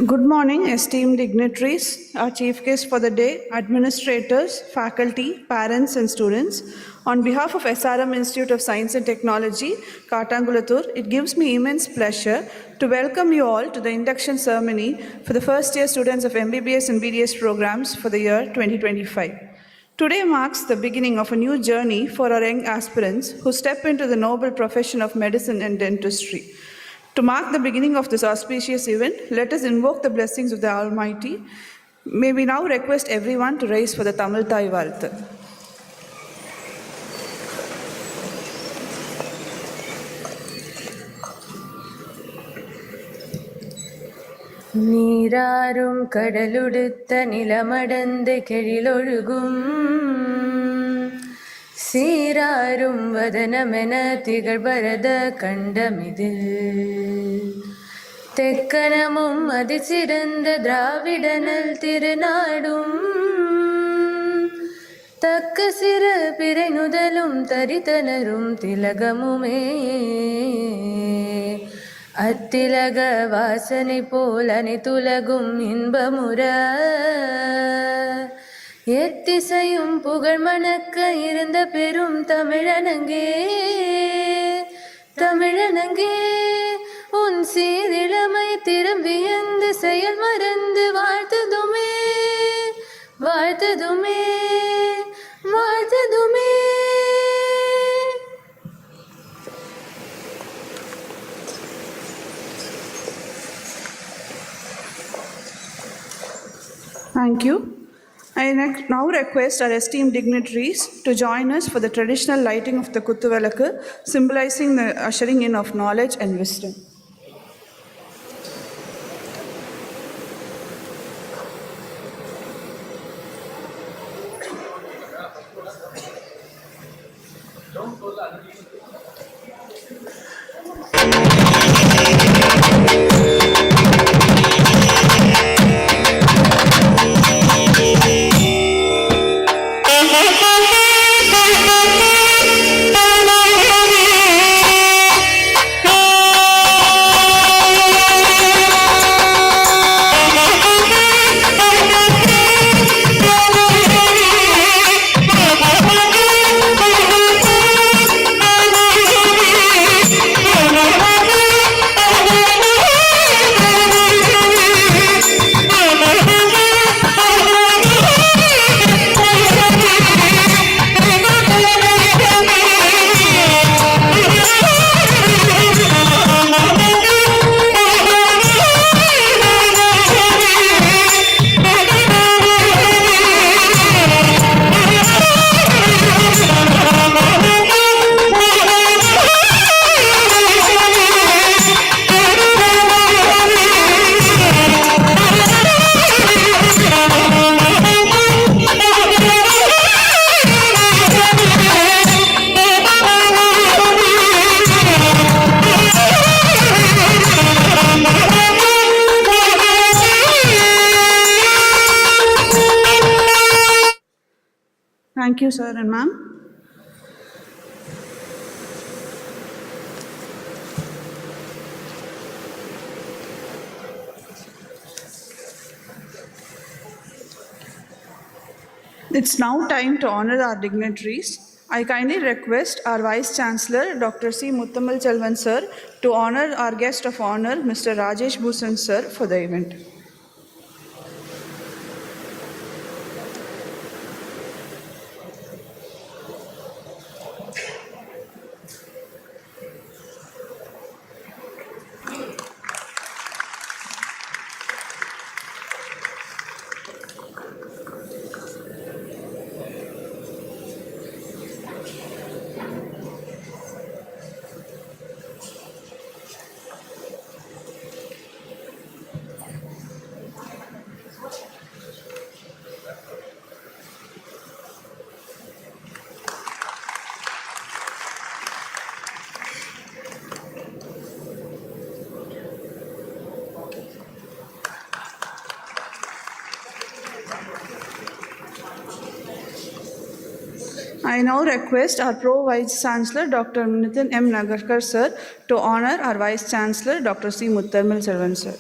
Good morning, esteemed dignitaries, our chief guest for the day, administrators, faculty, parents, and students. On behalf of SRM Institute of Science and Technology, Katangulathur, it gives me immense pleasure to welcome you all to the induction ceremony for the first-year students of MBBS and BDS programs for the year 2025. Today marks the beginning of a new journey for our young aspirants who step into the noble profession of medicine and dentistry. To mark the beginning of this auspicious event, let us invoke the blessings of the Almighty. May we now request everyone to rise for the Tamil Thai Varthu. நீராறும் கடலுடுத்த நிலமடந்த கெழிலொழுகும் சீராரும் வதனமென திகழ்பரத கண்டமிதில் தெக்கணமும் அதிசிறந்த திராவிடனல் திருநாடும் தக்க சிறு பிறை நுதலும் தரித்தனரும் திலகமுமே அத்திலக வாசனை போல் அனைத்துலகும் இன்பமுற எத்திசையும் புகழ் மணக்க இருந்த பெரும் தமிழனங்கே தமிழனங்கே உன் சீரிழமை திரும்பியந்து செயல் மறந்து வாழ்த்ததுமே வாழ்த்ததுமே வாழ்த்ததுமே. Thank you. I now request our esteemed dignitaries to join us for the traditional lighting of the Kuttuvalakku, symbolizing the ushering in of knowledge and wisdom. Thank you, sir and ma'am. It's now time to honor our dignitaries. I kindly request our Vice Chancellor, Dr. C. Muthamal Chelvan sir, to honor our guest of honor, Mr. Rajesh Bhusan sir, for the event. I now request our Pro Vice Chancellor, Dr. Nitin M. Nagarkar, sir, to honor our Vice Chancellor, Dr. C. Muttarmal Selvan, sir.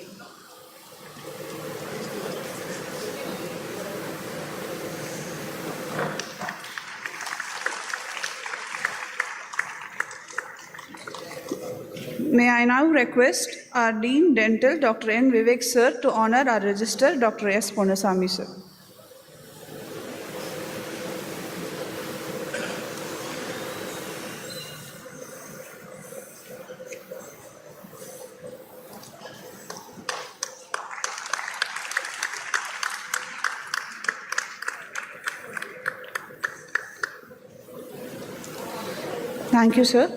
May I now request our Dean Dental, Dr. N. Vivek, sir, to honor our Registrar, Dr. S. Ponasamy, sir. Thank you, sir.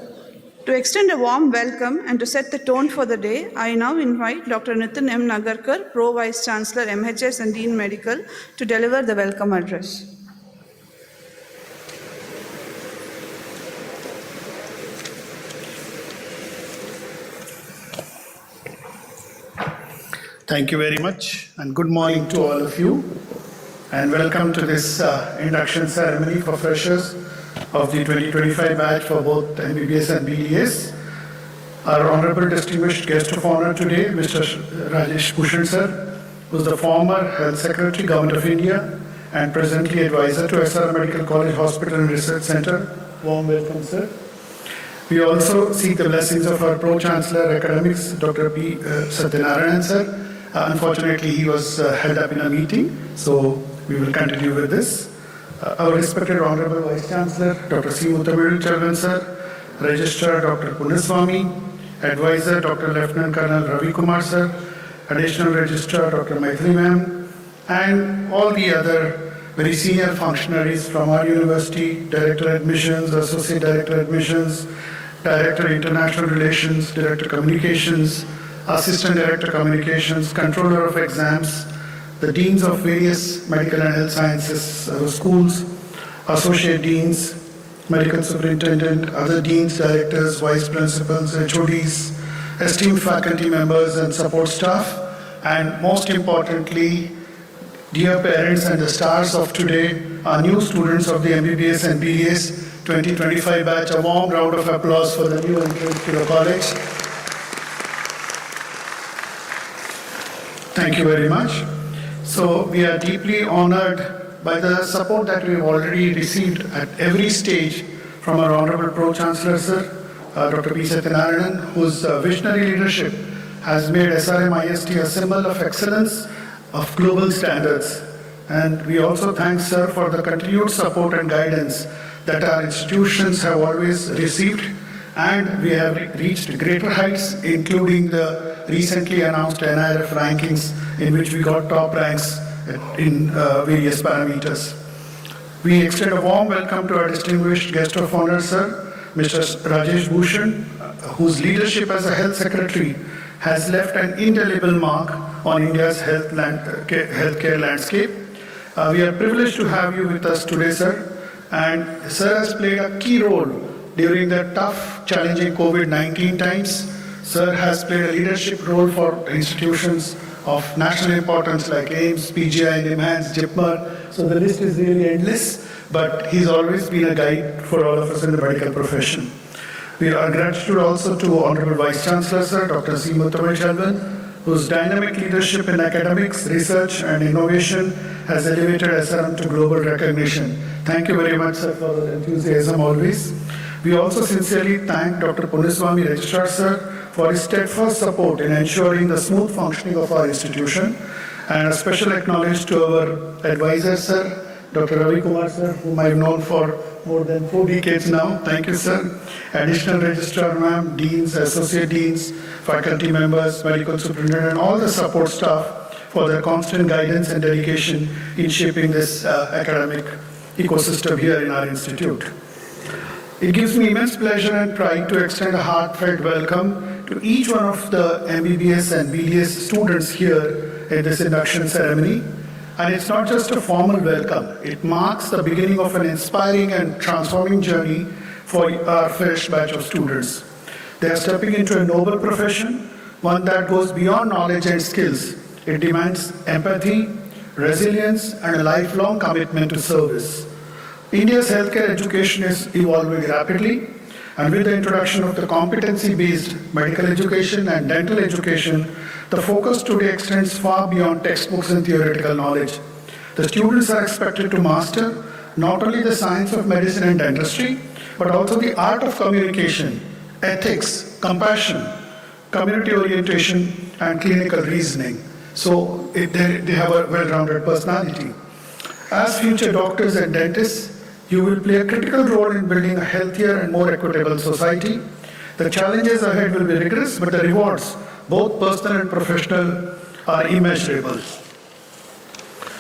To extend a warm welcome and to set the tone for the day, I now invite Dr. Nitin M. Nagarkar, Pro Vice Chancellor, MHS and Dean Medical, to deliver the welcome address. Thank you very much, and good morning to all of you, and welcome to this induction ceremony for freshers of the 2025 batch for both Mbbs and Bds. Our honorable distinguished guest of honor today, Mr. Rajesh Bhushan sir, who is the former Health Secretary, Government of India, and presently advisor to SR Medical College Hospital and Research Center. Warm welcome, sir. We also seek the blessings of our Pro-Chancellor Academics, Dr. P. Satyanarayan sir. Unfortunately, he was held up in a meeting, so we will continue with this. Our respected Honorable Vice Chancellor, Dr. C. Muttarmal Selvan sir, Registrar Dr. Punaswamy, Advisor Dr. Lieutenant Colonel Ravi Kumar sir, Additional Registrar Dr. Maithili ma'am, and all the other very senior functionaries from our university, Director Admissions, Associate Director Admissions, Director International Relations, Director Communications, Assistant Director Communications, Controller of Exams, the Deans of various medical and health sciences schools, Associate Deans, Medical Superintendent, other Deans, Directors, Vice Principals, HODs, esteemed faculty members and support staff, and most importantly, dear parents and the stars of today, our new students of the Mbbs and Bds 2025 batch. A warm round of applause for the new entrants to the college. Thank you very much. So we are deeply honored by the support that we have already received at every stage from our Honorable Pro-Chancellor, sir, Dr. P. Satyanarayan, whose visionary leadership has made SRM-IST a symbol of excellence of global standards. And we also thank sir for the continued support and guidance that our institutions have always received, and we have reached greater heights, including the recently announced NIRF rankings in which we got top ranks in various parameters. We extend a warm welcome to our distinguished guest of honor, sir, Mr. Rajesh Bhushan, whose leadership as a health secretary has left an indelible mark on India's healthcare landscape. We are privileged to have you with us today, sir, and sir has played a key role during the tough, challenging COVID-19 times. Sir has played a leadership role for institutions of national importance like AIIMS, PGI, NIMHANS, JIPMER. So the list is really endless, but he's always been a guide for all of us in the medical profession. We are gratitude also to Honorable Vice Chancellor, sir, Dr. C. Muttarmal Selvan, whose dynamic leadership in academics, research, and innovation has elevated SRM to global recognition. Thank you very much, sir, for the enthusiasm always. We also sincerely thank Dr. Punaswamy, Registrar, sir, for his steadfast support in ensuring the smooth functioning of our institution, and a special acknowledgement to our advisor, sir, Dr. Ravi Kumar, sir, whom I've known for more than 4 decades now. Thank you, sir. Additional Registrar, ma'am, Deans, Associate Deans, faculty members, Medical Superintendent, and all the support staff for their constant guidance and dedication in shaping this academic ecosystem here in our institute. It gives me immense pleasure and pride to extend a heartfelt welcome to each one of the Mbbs and Bds students here in this induction ceremony. And it's not just a formal welcome, it marks the beginning of an inspiring and transforming journey for our fresh batch of students. They are stepping into a noble profession, one that goes beyond knowledge and skills. It demands empathy, resilience, and a lifelong commitment to service. India's healthcare education is evolving rapidly, and with the introduction of the competency-based medical education and dental education, the focus today extends far beyond textbooks and theoretical knowledge. The students are expected to master not only the science of medicine and dentistry, but also the art of communication, ethics, compassion, community orientation, and clinical reasoning. So they have a well-rounded personality. As future doctors and dentists, you will play a critical role in building a healthier and more equitable society. The challenges ahead will be rigorous, but the rewards, both personal and professional, are immeasurable.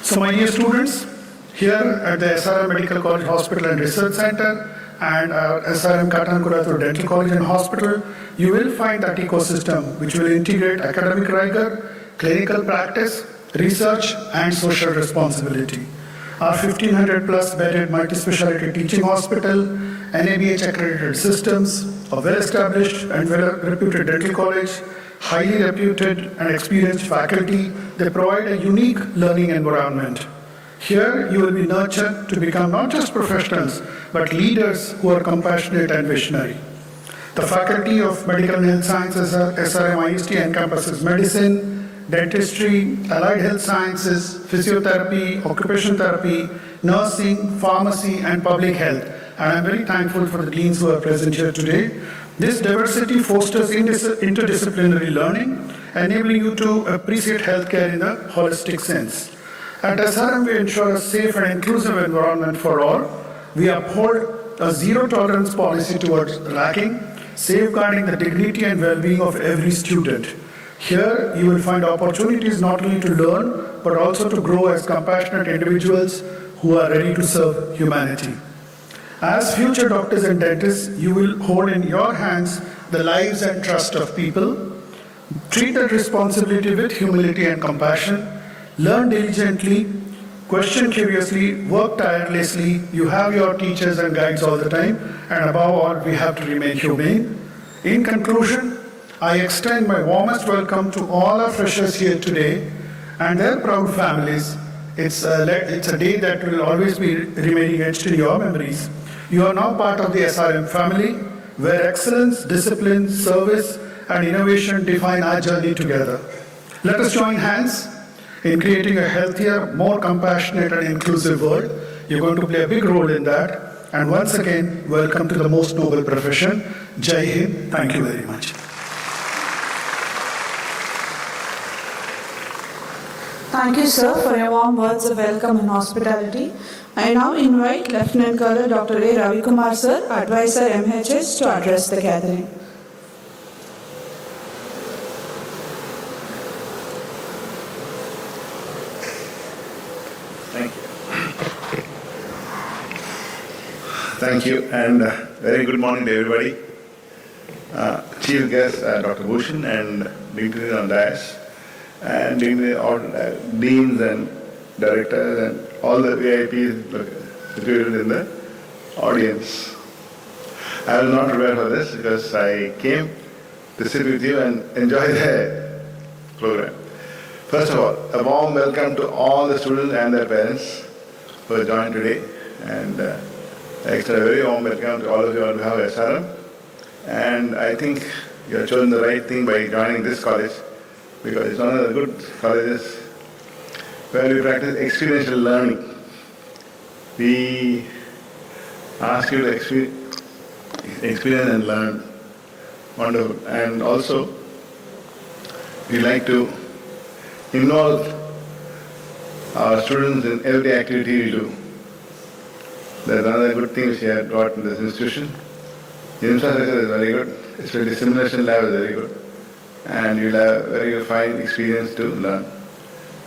So my dear students, here at the SRM Medical College Hospital and Research Center and SRM Katankura Dental College and Hospital, you will find that ecosystem which will integrate academic rigor, clinical practice, research, and social responsibility. Our 1,500 plus bedded multi-speciality teaching hospital, NABH accredited systems, a well-established and well-reputed dental college, highly reputed and experienced faculty, they provide a unique learning environment. Here you will be nurtured to become not just professionals, but leaders who are compassionate and visionary. The Faculty of Medical and Health Sciences at SRM IST encompasses medicine, dentistry, allied health sciences, physiotherapy, occupational therapy, nursing, pharmacy, and public health. And I'm very thankful for the deans who are present here today. This diversity fosters interdisciplinary learning, enabling you to appreciate healthcare in a holistic sense. At SRM, we ensure a safe and inclusive environment for all. We uphold a zero-tolerance policy towards ragging, safeguarding the dignity and well-being of every student. Here, you will find opportunities not only to learn, but also to grow as compassionate individuals who are ready to serve humanity. As future doctors and dentists, you will hold in your hands the lives and trust of people. Treat that responsibility with humility and compassion. Learn diligently, question curiously, work tirelessly. You have your teachers and guides all the time, and above all, we have to remain humane. In conclusion, I extend my warmest welcome to all our freshers here today and their proud families. It's a day that will always be remaining etched in your memories. You are now part of the SRM family, where excellence, discipline, service, and innovation define our journey together. Let us join hands in creating a healthier, more compassionate, and inclusive world. You're going to play a big role in that. And once again, welcome to the most noble profession. Jai Hind. Thank you very much. Thank you, sir, for your warm words of welcome and hospitality. I now invite Lieutenant Colonel Dr. A. Ravikumar, sir, Advisor MHS, to address the gathering. Thank you. Thank you, and very good morning to everybody. Chief guest, Dr. Bhushan, and dignitaries on dais, and deans and directors and all the VIPs situated in the audience. I was not prepared for this because I came to sit with you and enjoy the program. First of all, a warm welcome to all the students and their parents who have joined today, and I extend a very warm welcome to all of you on behalf of SRM. And I think you have chosen the right thing by joining this college, because it's one of the good colleges where we practice experiential learning. We ask you to experience and learn. Wonderful. And also, we like to involve our students in every activity we do. That's another good thing which we have got in this institution. The infrastructure is very good, especially simulation lab is very good, and you'll have a very fine experience to learn.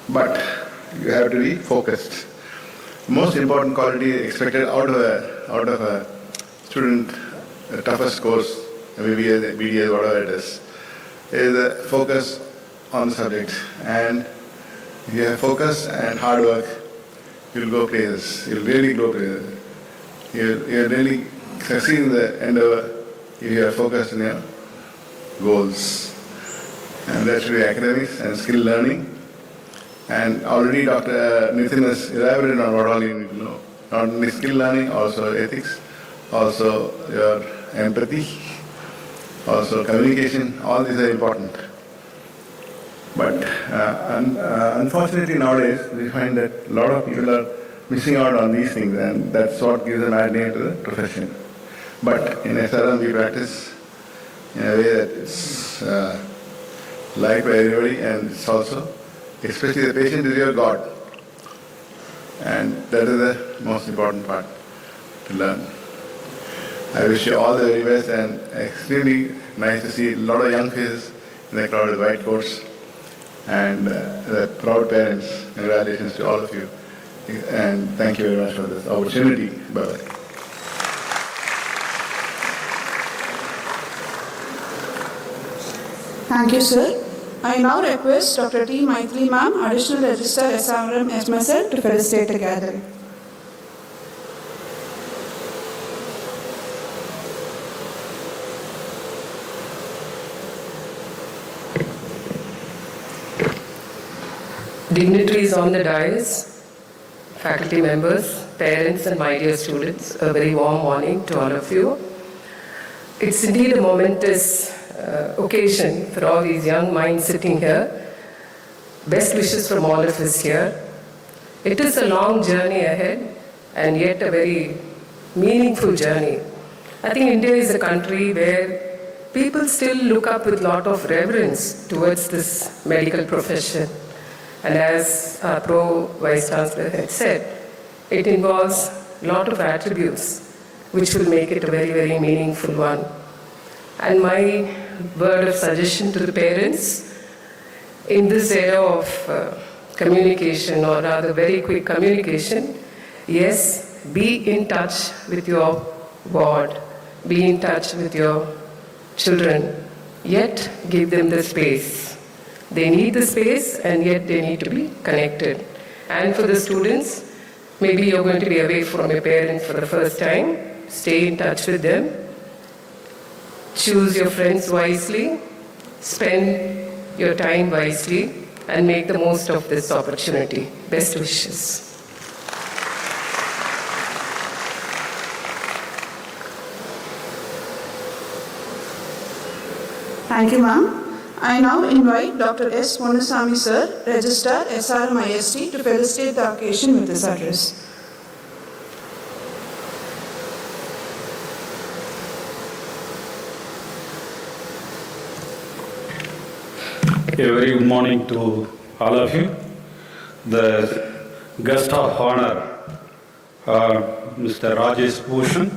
But you have to be focused. Most important quality expected out of a student, the toughest course, Mbbs Bds, whatever it is the focus on the subject. And if you have focus and hard work, you'll go places. You'll really go places. You'll really succeed in the endeavor if you are focused on your goals. And that should be academics and skill learning. And already Dr. Nitin has elaborated on what all you need to know. not only skill learning, also ethics, also your empathy, also communication, all these are important. But unfortunately nowadays, we find that a lot of people are missing out on these things, and that's what gives a mad name to the profession. But in SRM, we practice in a way that it's liked by everybody, and it's also, especially the patient is your God. And that is the most important part to learn. I wish you all the very best, and extremely nice to see a lot of young faces in the crowd with white coats, and the proud parents. Congratulations to all of you, and thank you very much for this opportunity. Bye-bye. Thank you, sir. I now request Dr. T. Maithili ma'am, Additional Registrar SRM SMSL, to felicitate the gathering. Dignitaries on the dais, faculty members, parents and my dear students, a very warm morning to all of you. It's indeed a momentous occasion for all these young minds sitting here. Best wishes from all of us here. It is a long journey ahead and yet a very meaningful journey. I think India is a country where people still look up with a lot of reverence towards this medical profession. And as our Pro-Vice Chancellor had said, it involves a lot of attributes which will make it a very, very meaningful one. And my word of suggestion to the parents, in this era of communication, or rather very quick communication, yes, be in touch with your ward, be in touch with your children, yet give them the space. They need the space, and yet they need to be connected. And for the students, maybe you're going to be away from your parents for the first time. Stay in touch with them. Choose your friends wisely. Spend your time wisely, and make the most of this opportunity. Best wishes. Thank you, ma'am. I now invite Dr. S. Monasamy sir, Registrar SRM IST, to felicitate the occasion with his address. A very good morning to all of you. The guest of honor, Mr. Rajesh Bhushan,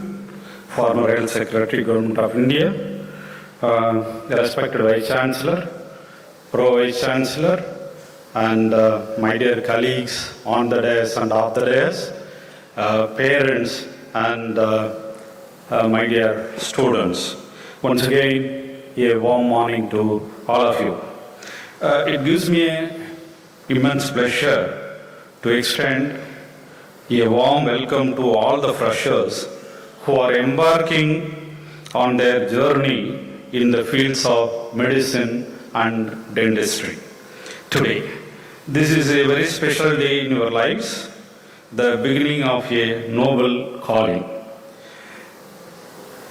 former Health Secretary, Government of India, the respected Vice Chancellor, Pro-Vice Chancellor, and my dear colleagues on the dais and off the dais, parents, and my dear students. Once again, a warm morning to all of you. It gives me an immense pleasure to extend a warm welcome to all the freshers who are embarking on their journey in the fields of medicine and dentistry. Today, this is a very special day in your lives, the beginning of a noble calling.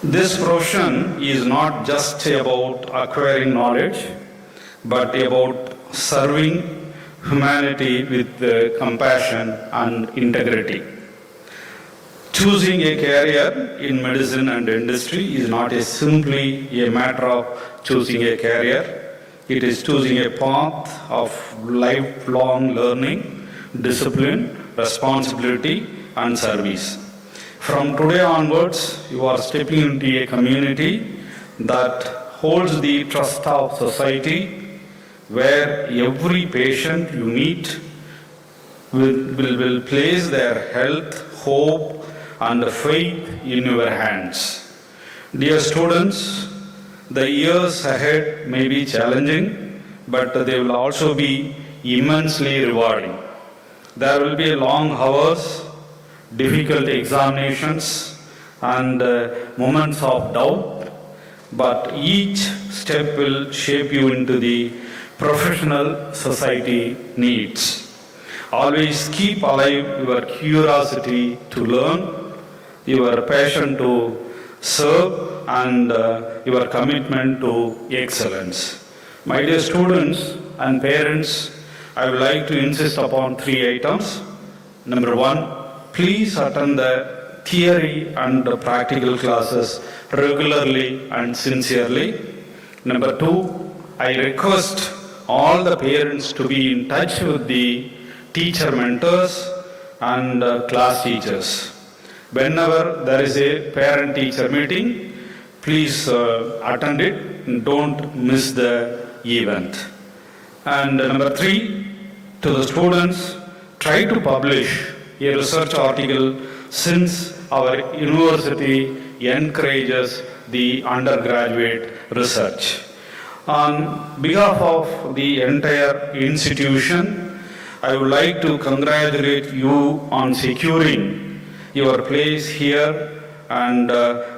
This profession is not just about acquiring knowledge, but about serving humanity with compassion and integrity. Choosing a career in medicine and dentistry is not simply a matter of choosing a career. It is choosing a path of lifelong learning, discipline, responsibility, and service. From today onwards, you are stepping into a community that holds the trust of society, where every patient you meet will place their health, hope, and faith in your hands. Dear students, the years ahead may be challenging, but they will also be immensely rewarding. There will be long hours, difficult examinations, and moments of doubt, but each step will shape you into the professional society needs. Always keep alive your curiosity to learn, your passion to serve, and your commitment to excellence. My dear students and parents, I would like to insist upon 3 items. Number 1, please attend the theory and the practical classes regularly and sincerely. Number 2, I request all the parents to be in touch with the teacher mentors and class teachers. Whenever there is a parent-teacher meeting, please attend it and don't miss the event. And number 3, to the students, try to publish a research article since our university encourages the undergraduate research. On behalf of the entire institution, I would like to congratulate you on securing your place here and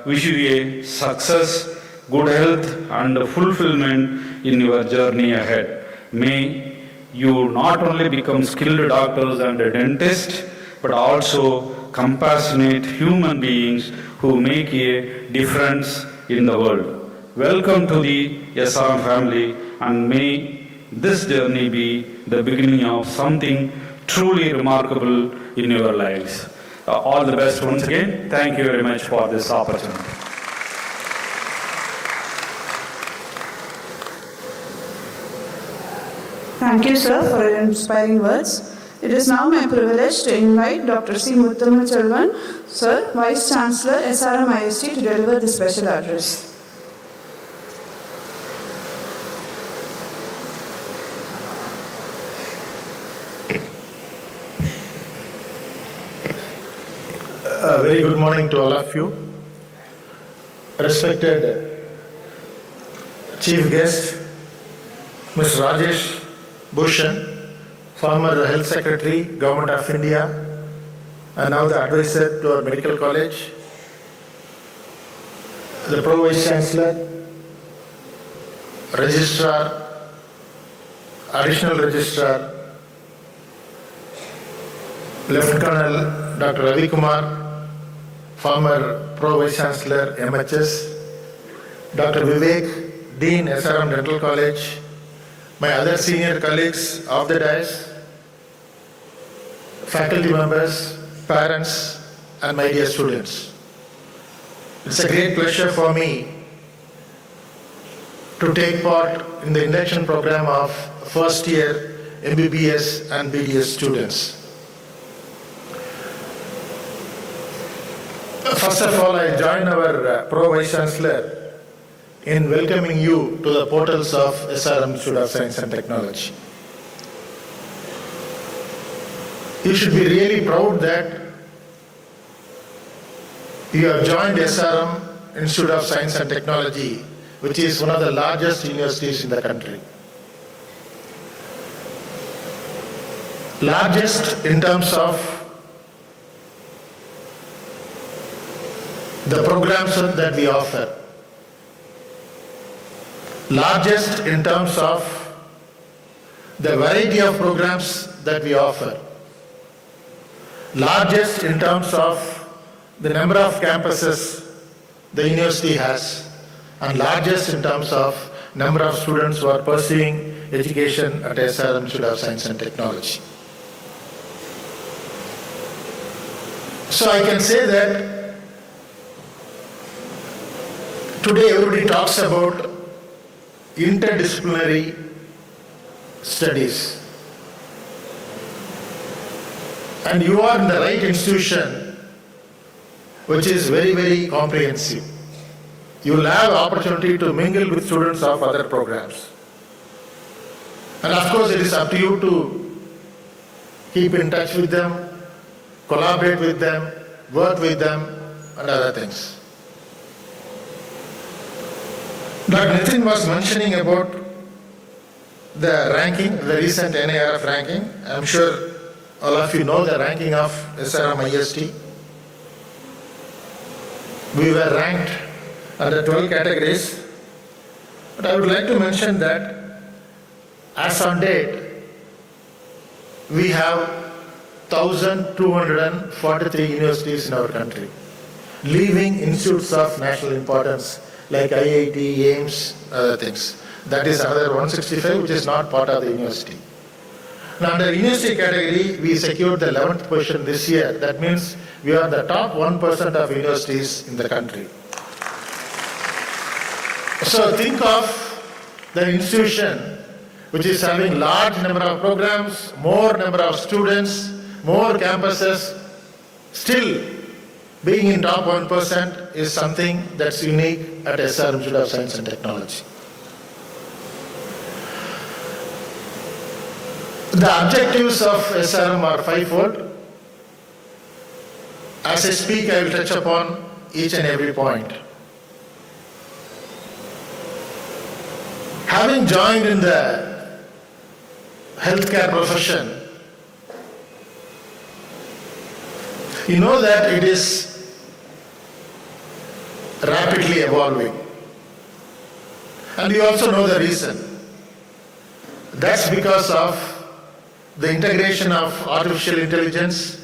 wish you a success, good health and fulfillment in your journey ahead. May you not only become skilled doctors and dentists, but also compassionate human beings who make a difference in the world. Welcome to the SRM family, and may this journey be the beginning of something truly remarkable in your lives. All the best once again. Thank you very much for this opportunity. Thank you, sir, for your inspiring words. It is now my privilege to invite Dr. C. Muthamachelvan, sir, Vice Chancellor, SRM IST, to deliver the special address. A very good morning to all of you. Respected Chief Guest, Ms. Rajesh Bhushan, former Health Secretary, Government of India, and now the advisor to our medical college, the Pro Vice Chancellor, Registrar, Additional Registrar, Lieutenant Colonel Dr. Ravi Kumar, former Pro Vice Chancellor, MHS, Dr. Vivek, Dean, SRM Dental College, my other senior colleagues of the dais, faculty members, parents, and my dear students. It's a great pleasure for me to take part in the induction program of first year Mbbs and Bds students. First of all, I join our Pro Vice Chancellor in welcoming you to the portals of SRM Institute of Science and Technology. You should be really proud that you have joined SRM Institute of Science and Technology, which is one of the largest universities in the country. Largest in terms of the programs that we offer. Largest in terms of the variety of programs that we offer. Largest in terms of the number of campuses the university has, and largest in terms of number of students who are pursuing education at SRM Institute of Science and Technology. So I can say that today everybody talks about interdisciplinary studies. And you are in the right institution, which is very, very comprehensive. You will have opportunity to mingle with students of other programs. And of course, it is up to you to keep in touch with them, collaborate with them, work with them, and other things. Dr. Nitin was mentioning about the ranking, the recent NARF ranking. I'm sure all of you know the ranking of SRM IST. We were ranked under 12 categories. But I would like to mention that as on date, we have 1,243 universities in our country, leaving institutes of national importance like IIT, AIMS, other things. That is another 165 which is not part of the university. Now under university category, we secured the 11th position this year. That means we are the top 1% of universities in the country. So think of the institution which is having large number of programs, more number of students, more campuses, still being in top 1% is something that's unique at SRM Institute of Science and Technology. The objectives of SRM are fivefold. As I speak, I will touch upon each and every point. Having joined in the healthcare profession, you know that it is rapidly evolving. And you also know the reason. That's because of the integration of artificial intelligence,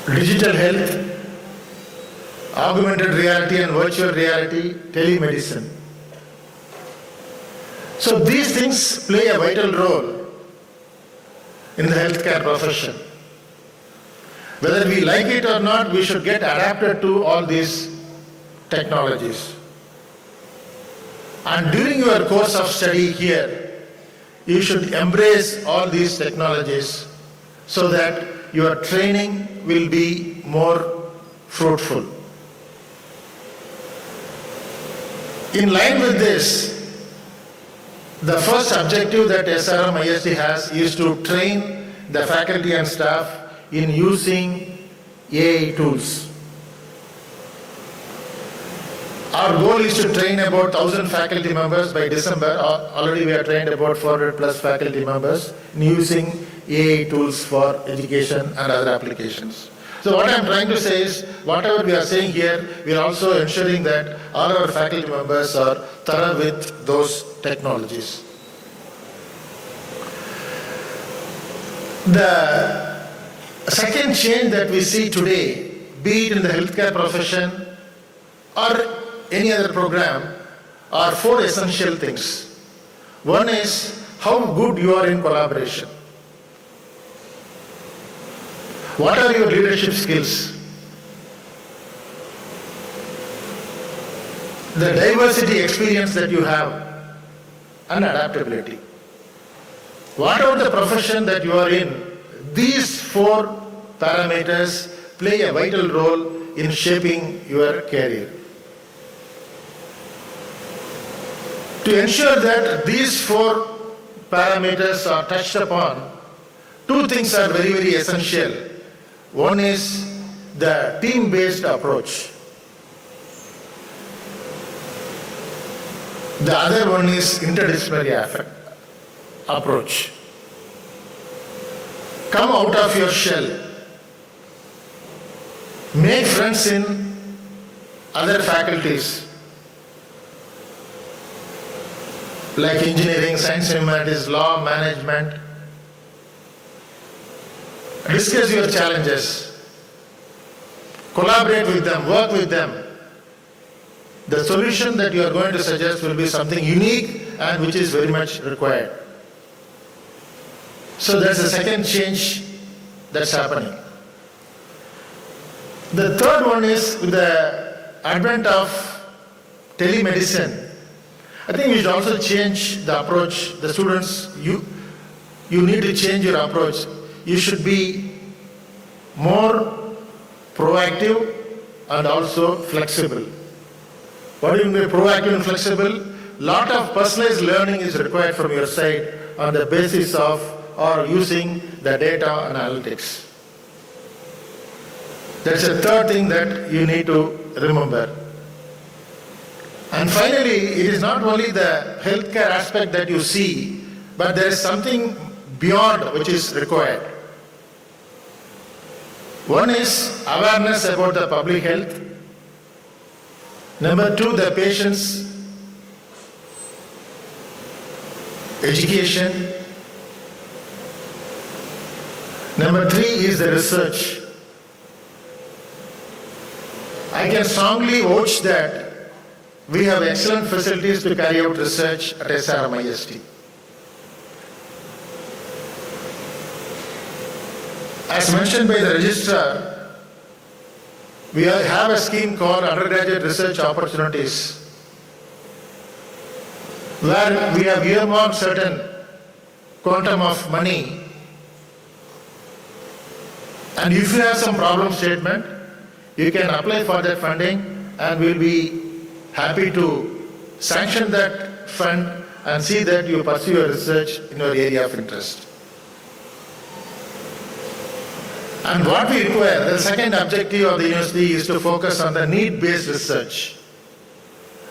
digital health, augmented reality and virtual reality, telemedicine. So these things play a vital role in the healthcare profession. Whether we like it or not, we should get adapted to all these technologies. And during your course of study here, you should embrace all these technologies so that your training will be more fruitful. In line with this, the first objective that SRM ISD has is to train the faculty and staff in using AI tools. Our goal is to train about 1,000 faculty members by December. Already we have trained about 400 plus faculty members in using AI tools for education and other applications. So what I am trying to say is, whatever we are saying here, we are also ensuring that all our faculty members are thorough with those technologies. The second change that we see today, be it in the healthcare profession or any other program, are four essential things. One is how good you are in collaboration. What are your leadership skills? The diversity experience that you have and adaptability. Whatever the profession that you are in, these four parameters play a vital role in shaping your career. To ensure that these four parameters are touched upon, two things are very, very essential. One is the team-based approach. The other one is interdisciplinary approach. Come out of your shell. Make friends in other faculties like engineering, science and humanities, law, management. Discuss your challenges. Collaborate with them, work with them. The solution that you are going to suggest will be something unique and which is very much required. So that's the second change that's happening. The third one is with the advent of telemedicine. I think we should also change the approach. The students, you need to change your approach. You should be more proactive and also flexible. What do you mean by proactive and flexible? Lot of personalized learning is required from your side on the basis of or using the data analytics. That's the third thing that you need to remember. And finally, it is not only the healthcare aspect that you see, but there is something beyond which is required. One is awareness about the public health. Number two, the patient's education. Number 3 is the research. I can strongly vouch that we have excellent facilities to carry out research at SRM IST. As mentioned by the registrar, we have a scheme called Undergraduate Research Opportunities, where we have earmarked certain quantum of money, and if you have some problem statement, you can apply for that funding, and we'll be happy to sanction that fund and see that you pursue your research in your area of interest. And what we require, the second objective of the university is to focus on the need-based research.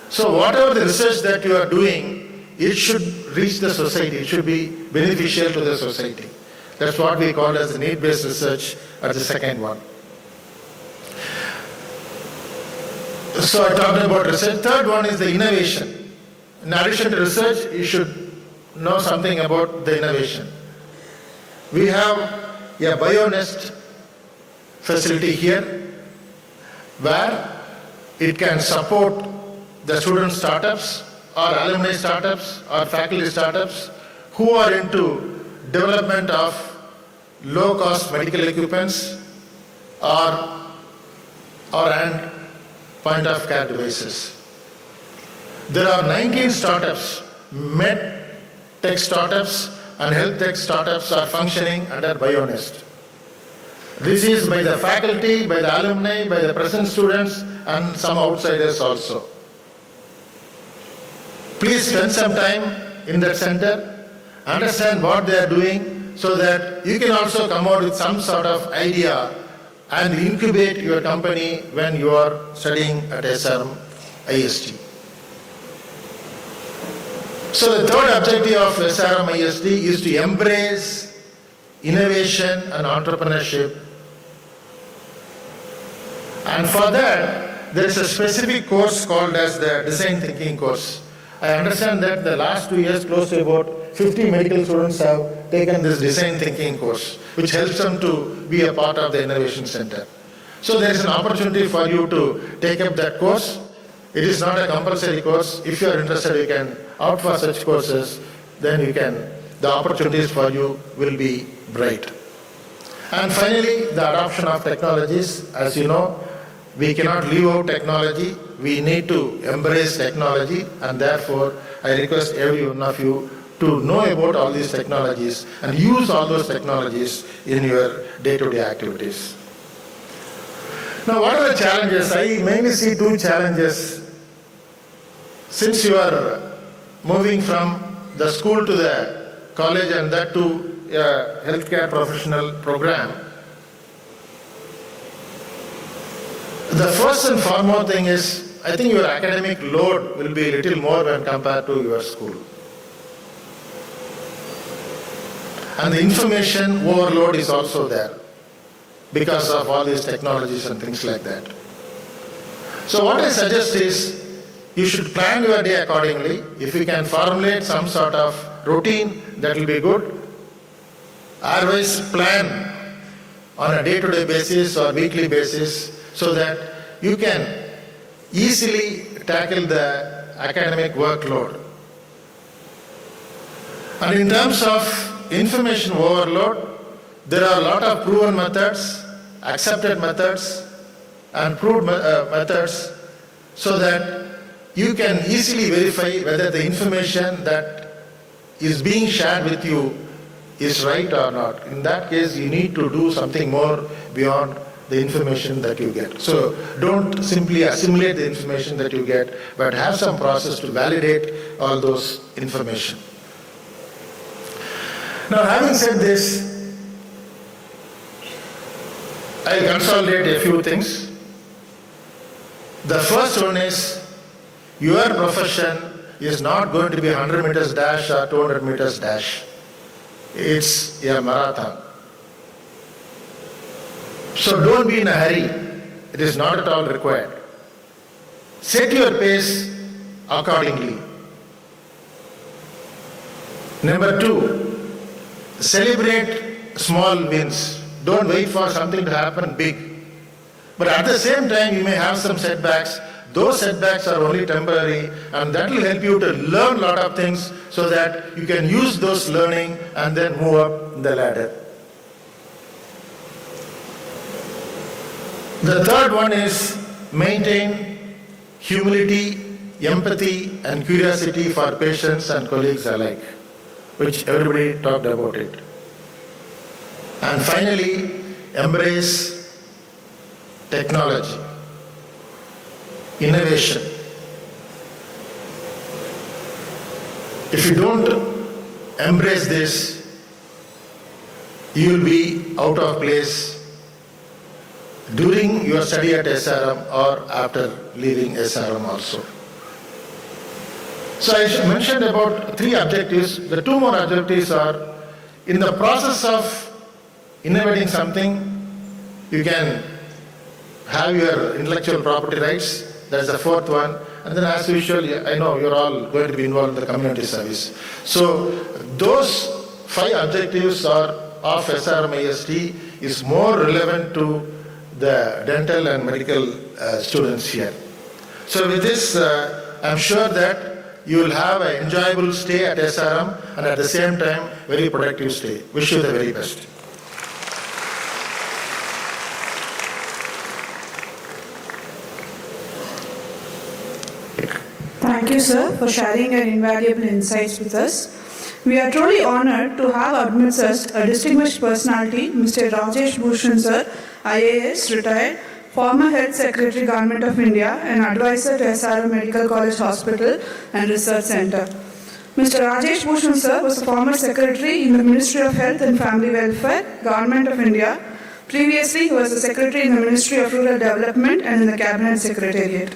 So whatever the research that you are doing, it should reach the society, it should be beneficial to the society. That's what we call as the need-based research as the second one. So I talked about research. Third one is the innovation. In addition to research, you should know something about the innovation. We have a BioNest facility here where it can support the student startups or alumni startups or faculty startups who are into development of low-cost medical equipments and point-of-care devices. There are 19 startups, med tech startups and health tech startups are functioning under BioNest. This is by the faculty, by the alumni, by the present students and some outsiders also. Please spend some time in that center, understand what they are doing so that you can also come out with some sort of idea and incubate your company when you are studying at SRM IST. So the third objective of SRM IST is to embrace innovation and entrepreneurship. And for that, there is a specific course called as the Design Thinking course. I understand that the last 2 years, close to about 50 medical students have taken this Design Thinking course, which helps them to be a part of the Innovation Center. So there is an opportunity for you to take up that course. It is not a compulsory course. If you are interested, you can opt for such courses, then the opportunities for you will be bright. And finally, the adoption of technologies. As you know, we cannot leave out technology. We need to embrace technology, and therefore I request every one of you to know about all these technologies and use all those technologies in your day-to-day activities. Now, what are the challenges? I mainly see 2 challenges. Since you are moving from the school to the college and that to a healthcare professional program, the first and foremost thing is, I think your academic load will be a little more when compared to your school. And the information overload is also there because of all these technologies and things like that. So what I suggest is, you should plan your day accordingly. If you can formulate some sort of routine, that will be good. Otherwise, plan on a day-to-day basis or weekly basis so that you can easily tackle the academic workload. And in terms of information overload, there are a lot of proven methods, accepted methods, and proved methods so that you can easily verify whether the information that is being shared with you is right or not. In that case, you need to do something more beyond the information that you get. So don't simply assimilate the information that you get, but have some process to validate all those information. Now, having said this, I'll consolidate a few things. The first one is, your profession is not going to be 100 meters dash or 200 meters dash. It's a marathon. So don't be in a hurry. It is not at all required. Set your pace accordingly. Number 2, celebrate small wins. Don't wait for something to happen big. But at the same time, you may have some setbacks. Those setbacks are only temporary, and that will help you to learn a lot of things so that you can use those learning and then move up the ladder. The third one is maintain humility, empathy, and curiosity for patients and colleagues alike, which everybody talked about it. And finally, embrace technology, innovation. If you don't embrace this, you will be out of place during your study at SRM or after leaving SRM also. So I mentioned about 3 objectives. The 2 more objectives are, in the process of innovating something, you can have your intellectual property rights. That's the 4th one. And then as usual, I know you're all going to be involved in the community service. So those 5 objectives are of SRM IST is more relevant to the dental and medical students here. So with this, I'm sure that you will have an enjoyable stay at SRM and at the same time, very productive stay. Wish you the very best. Thank you, sir, for sharing your invaluable insights with us. We are truly honored to have amidst us a distinguished personality, Mr. Rajesh Bhushan, sir, IAS, retired, former Health Secretary, Government of India, and advisor to SRM Medical College Hospital and Research Center. Mr. Rajesh Bhushan, sir, was a former Secretary in the Ministry of Health and Family Welfare, Government of India. Previously, he was a Secretary in the Ministry of Rural Development and in the Cabinet Secretariat.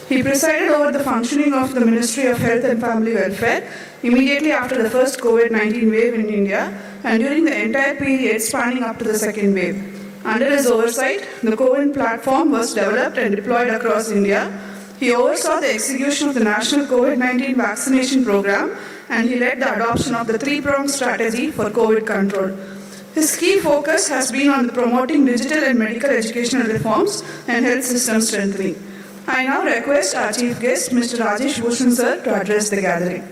He presided over the functioning of the Ministry of Health and Family Welfare immediately after the first COVID-19 wave in India and during the entire period spanning up to the second wave. Under his oversight, the CoWIN platform was developed and deployed across India. He oversaw the execution of the national COVID-19 vaccination program and he led the adoption of the 3-pronged strategy for COVID control. His key focus has been on promoting digital and medical educational reforms and health system strengthening. I now request our chief guest, Mr. Rajesh Bhushan, sir, to address the gathering.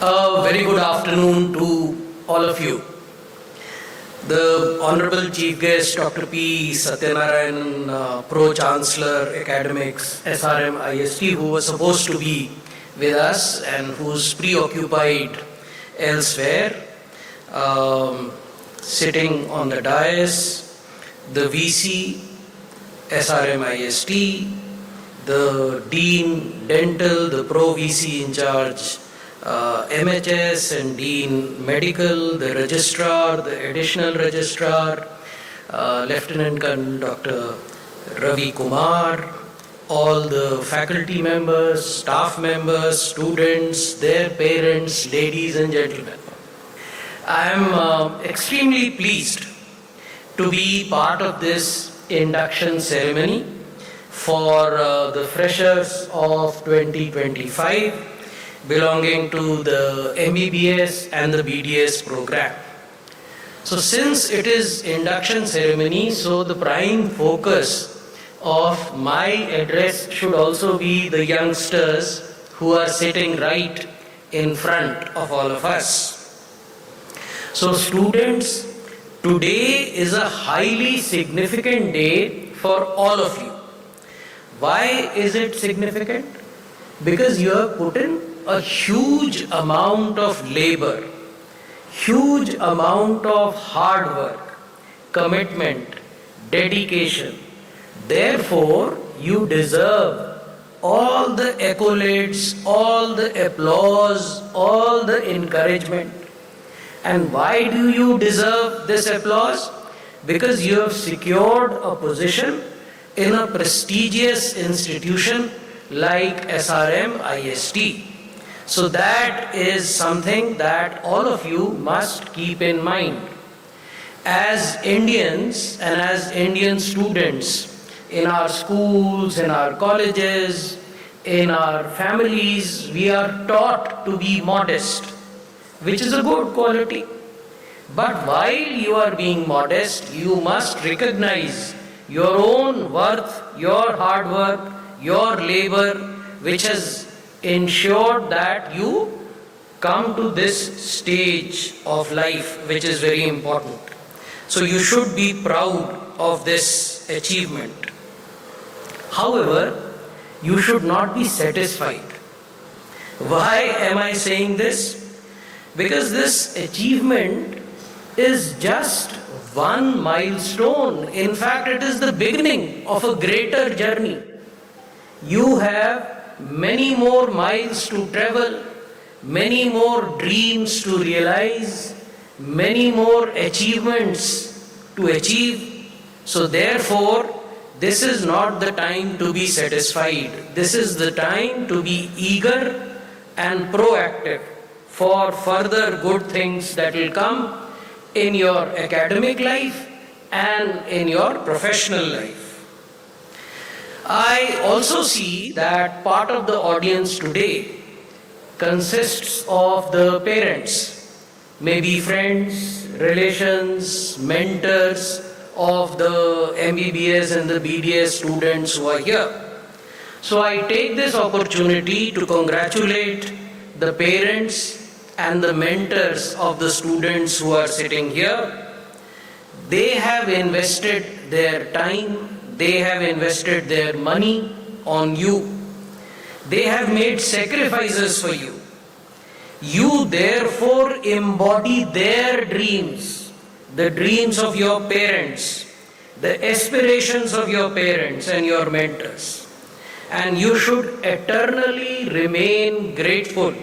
A very good afternoon to all of you. The Honorable Chief Guest, Dr. P. Satyanarayan, Pro-Chancellor, Academics, SRM IST, who was supposed to be with us and who's preoccupied elsewhere, sitting on the dais, the VC, SRM IST, the Dean Dental, the Pro-VC in charge, MHS and Dean Medical, the Registrar, the Additional Registrar, Lieutenant Colonel Dr. Ravi Kumar, all the faculty members, staff members, students, their parents, ladies and gentlemen. I am extremely pleased to be part of this induction ceremony for the freshers of 2025 belonging to the Mbbs and the BDS program. So since it is induction ceremony, so the prime focus of my address should also be the youngsters who are sitting right in front of all of us. So students, today is a highly significant day for all of you. Why is it significant? Because you have put in a huge amount of labor, huge amount of hard work, commitment, dedication. Therefore, you deserve all the accolades, all the applause, all the encouragement. And why do you deserve this applause? Because you have secured a position in a prestigious institution like SRM IST. So that is something that all of you must keep in mind. as Indians and as Indian students in our schools, in our colleges, in our families, we are taught to be modest, which is a good quality. But while you are being modest, you must recognize your own worth, your hard work, your labor, which has ensured that you come to this stage of life, which is very important. So you should be proud of this achievement. However, you should not be satisfied. Why am I saying this? Because this achievement is just one milestone. In fact, it is the beginning of a greater journey. You have many more miles to travel, many more dreams to realize, many more achievements to achieve. So therefore, this is not the time to be satisfied. This is the time to be eager and proactive for further good things that will come in your academic life and in your professional life. I also see that part of the audience today consists of the parents, maybe friends, relations, mentors of the MBBS and the BDS students who are here. So I take this opportunity to congratulate the parents and the mentors of the students who are sitting here. They have invested their time, they have invested their money on you. They have made sacrifices for you. You therefore embody their dreams, the dreams of your parents, the aspirations of your parents and your mentors. And you should eternally remain grateful,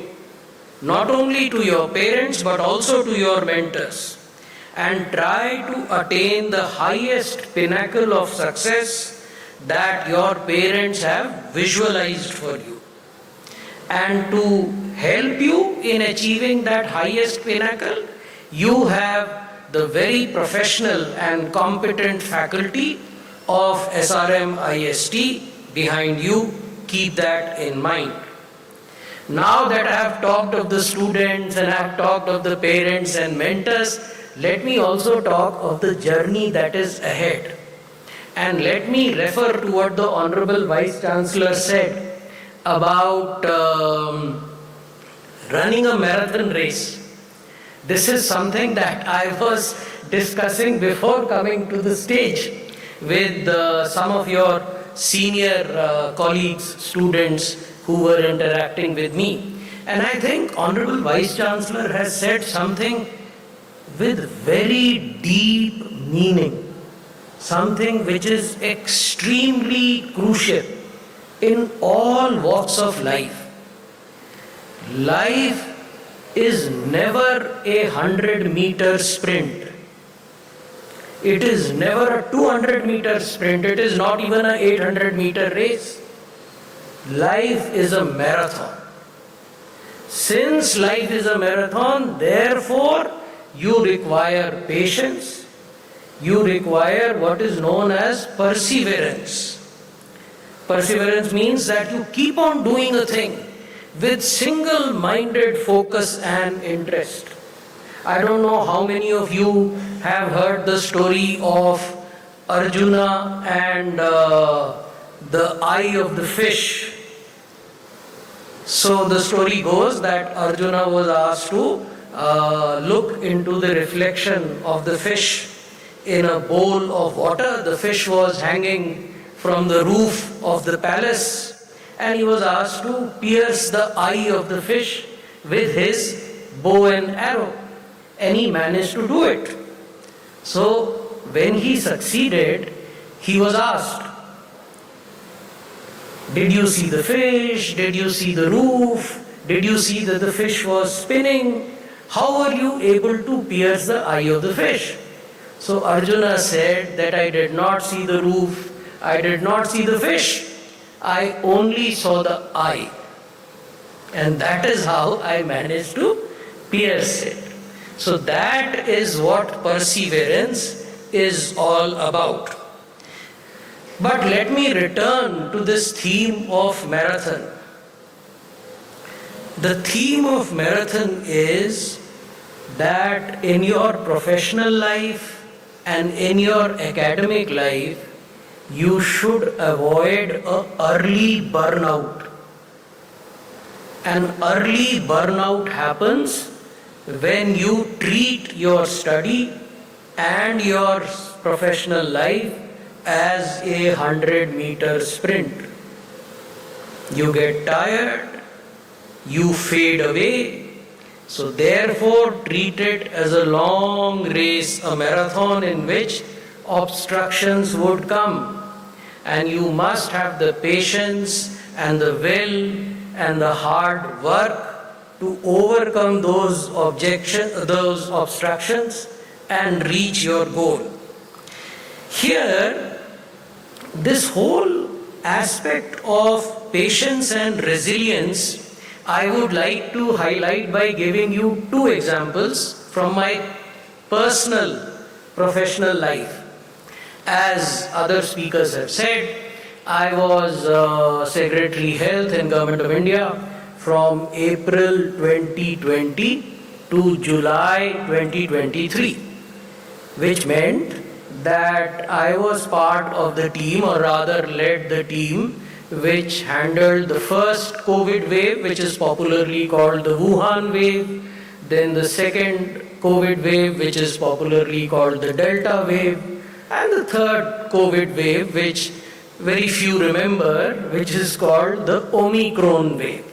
not only to your parents but also to your mentors, and try to attain the highest pinnacle of success that your parents have visualized for you. And to help you in achieving that highest pinnacle, you have the very professional and competent faculty of SRM IST behind you. Keep that in mind. Now that I have talked of the students and I have talked of the parents and mentors, let me also talk of the journey that is ahead. And let me refer to what the Honorable Vice Chancellor said about running a marathon race. This is something that I was discussing before coming to the stage with some of your senior colleagues, students who were interacting with me. And I think Honorable Vice Chancellor has said something with very deep meaning, something which is extremely crucial in all walks of life. Life is never a 100-meter sprint. It is never a 200-meter sprint. It is not even an 800-meter race. Life is a marathon. Since life is a marathon, therefore, you require patience. You require what is known as perseverance. Perseverance means that you keep on doing a thing with single-minded focus and interest. I don't know how many of you have heard the story of Arjuna and the eye of the fish. So the story goes that Arjuna was asked to look into the reflection of the fish in a bowl of water. The fish was hanging from the roof of the palace, and he was asked to pierce the eye of the fish with his bow and arrow, and he managed to do it. So when he succeeded, he was asked, did you see the fish? Did you see the roof? Did you see that the fish was spinning? How were you able to pierce the eye of the fish? So Arjuna said that I did not see the roof, I did not see the fish, I only saw the eye. And that is how I managed to pierce it. So that is what perseverance is all about. But let me return to this theme of marathon. The theme of marathon is that in your professional life and in your academic life, you should avoid an early burnout. An early burnout happens when you treat your study and your professional life as a 100-meter sprint. You get tired, you fade away. So therefore, treat it as a long race, a marathon in which obstructions would come. And you must have the patience and the will and the hard work to overcome those obstructions and reach your goal. Here, this whole aspect of patience and resilience, I would like to highlight by giving you two examples from my personal professional life. As other speakers have said, I was Secretary Health in Government of India from April 2020 to July 2023, which meant that I was part of the team, or rather led the team, which handled the first COVID wave, which is popularly called the Wuhan wave, then the second COVID wave, which is popularly called the Delta wave, and the third COVID wave, which very few remember, which is called the Omicron wave.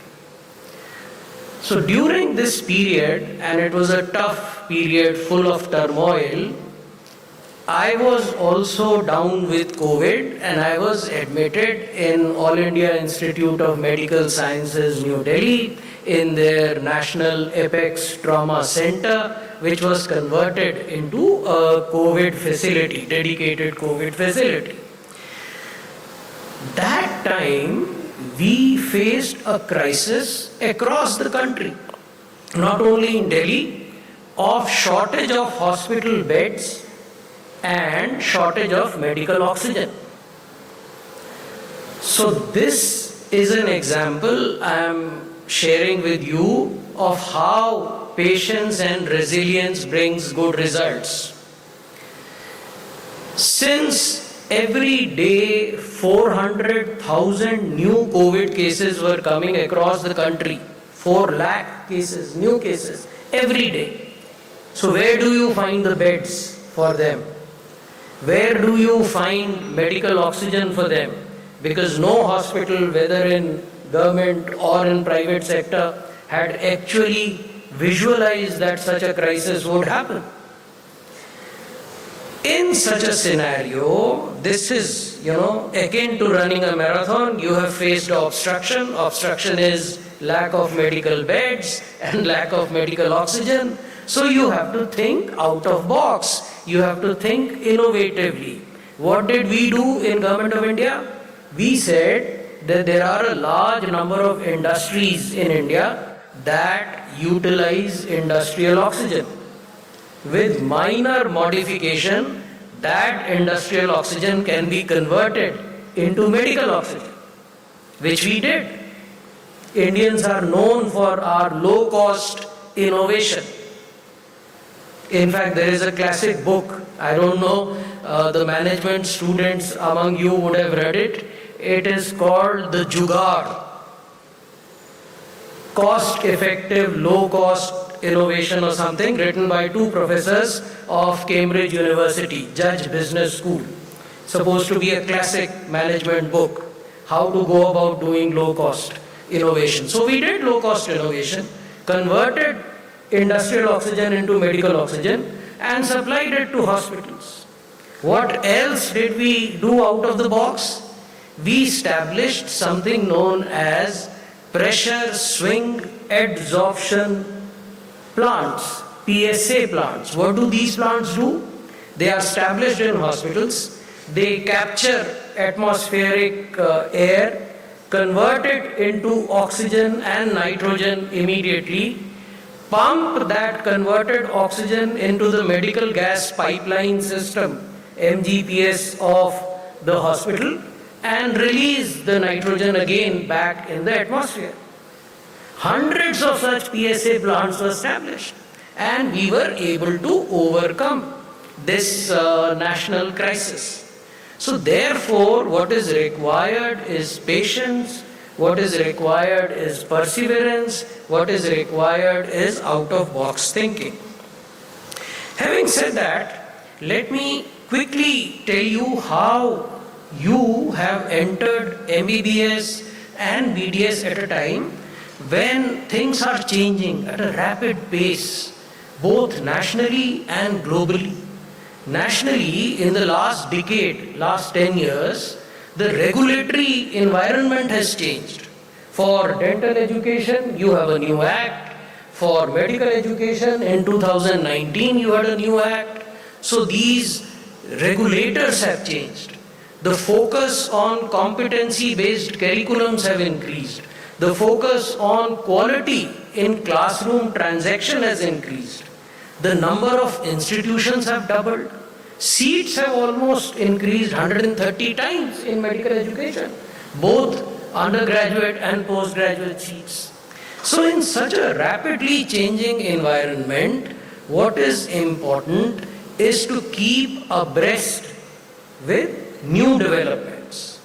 So during this period, and it was a tough period full of turmoil, I was also down with COVID and I was admitted in All India Institute of Medical Sciences, New Delhi, in their National Apex Trauma Center, which was converted into a COVID facility, dedicated COVID facility. That time, we faced a crisis across the country, not only in Delhi, of shortage of hospital beds and shortage of medical oxygen. So this is an example I am sharing with you of how patience and resilience brings good results. Since every day 400,000 new COVID cases were coming across the country, 4 lakh cases, new cases, every day. So where do you find the beds for them? Where do you find medical oxygen for them? Because no hospital, whether in government or in private sector, had actually visualized that such a crisis would happen. In such a scenario, this is, akin to running a marathon. You have faced obstruction. Obstruction is lack of medical beds and lack of medical oxygen. So you have to think out of box. You have to think innovatively. What did we do in Government of India? We said that there are a large number of industries in India that utilize industrial oxygen. With minor modification, that industrial oxygen can be converted into medical oxygen, which we did. Indians are known for our low-cost innovation. In fact, there is a classic book, I don't know, the management students among you would have read it. It is called The Jugaad. Cost-effective, low-cost innovation or something, written by 2 professors of Cambridge University, Judge Business School. Supposed to be a classic management book, how to go about doing low-cost innovation. So we did low-cost innovation, converted industrial oxygen into medical oxygen and supplied it to hospitals. What else did we do out of the box? We established something known as pressure swing adsorption plants, PSA plants. What do these plants do? They are established in hospitals. They capture atmospheric air, convert it into oxygen and nitrogen immediately, pump that converted oxygen into the medical gas pipeline system, MGPS, of the hospital and release the nitrogen again back in the atmosphere. Hundreds of such PSA plants were established, and we were able to overcome this national crisis. So therefore, what is required is patience, what is required is perseverance, what is required is out-of-box thinking. Having said that, let me quickly tell you how you have entered MBBS and BDS at a time when things are changing at a rapid pace, both nationally and globally. Nationally, in the last decade, last 10 years, the regulatory environment has changed. For dental education, you have a new act. For medical education, in 2019, you had a new act. So these regulators have changed. The focus on competency-based curriculums have increased. The focus on quality in classroom transaction has increased. The number of institutions have doubled. Seats have almost increased 130 times in medical education, both undergraduate and postgraduate seats. So in such a rapidly changing environment, what is important is to keep abreast with new developments.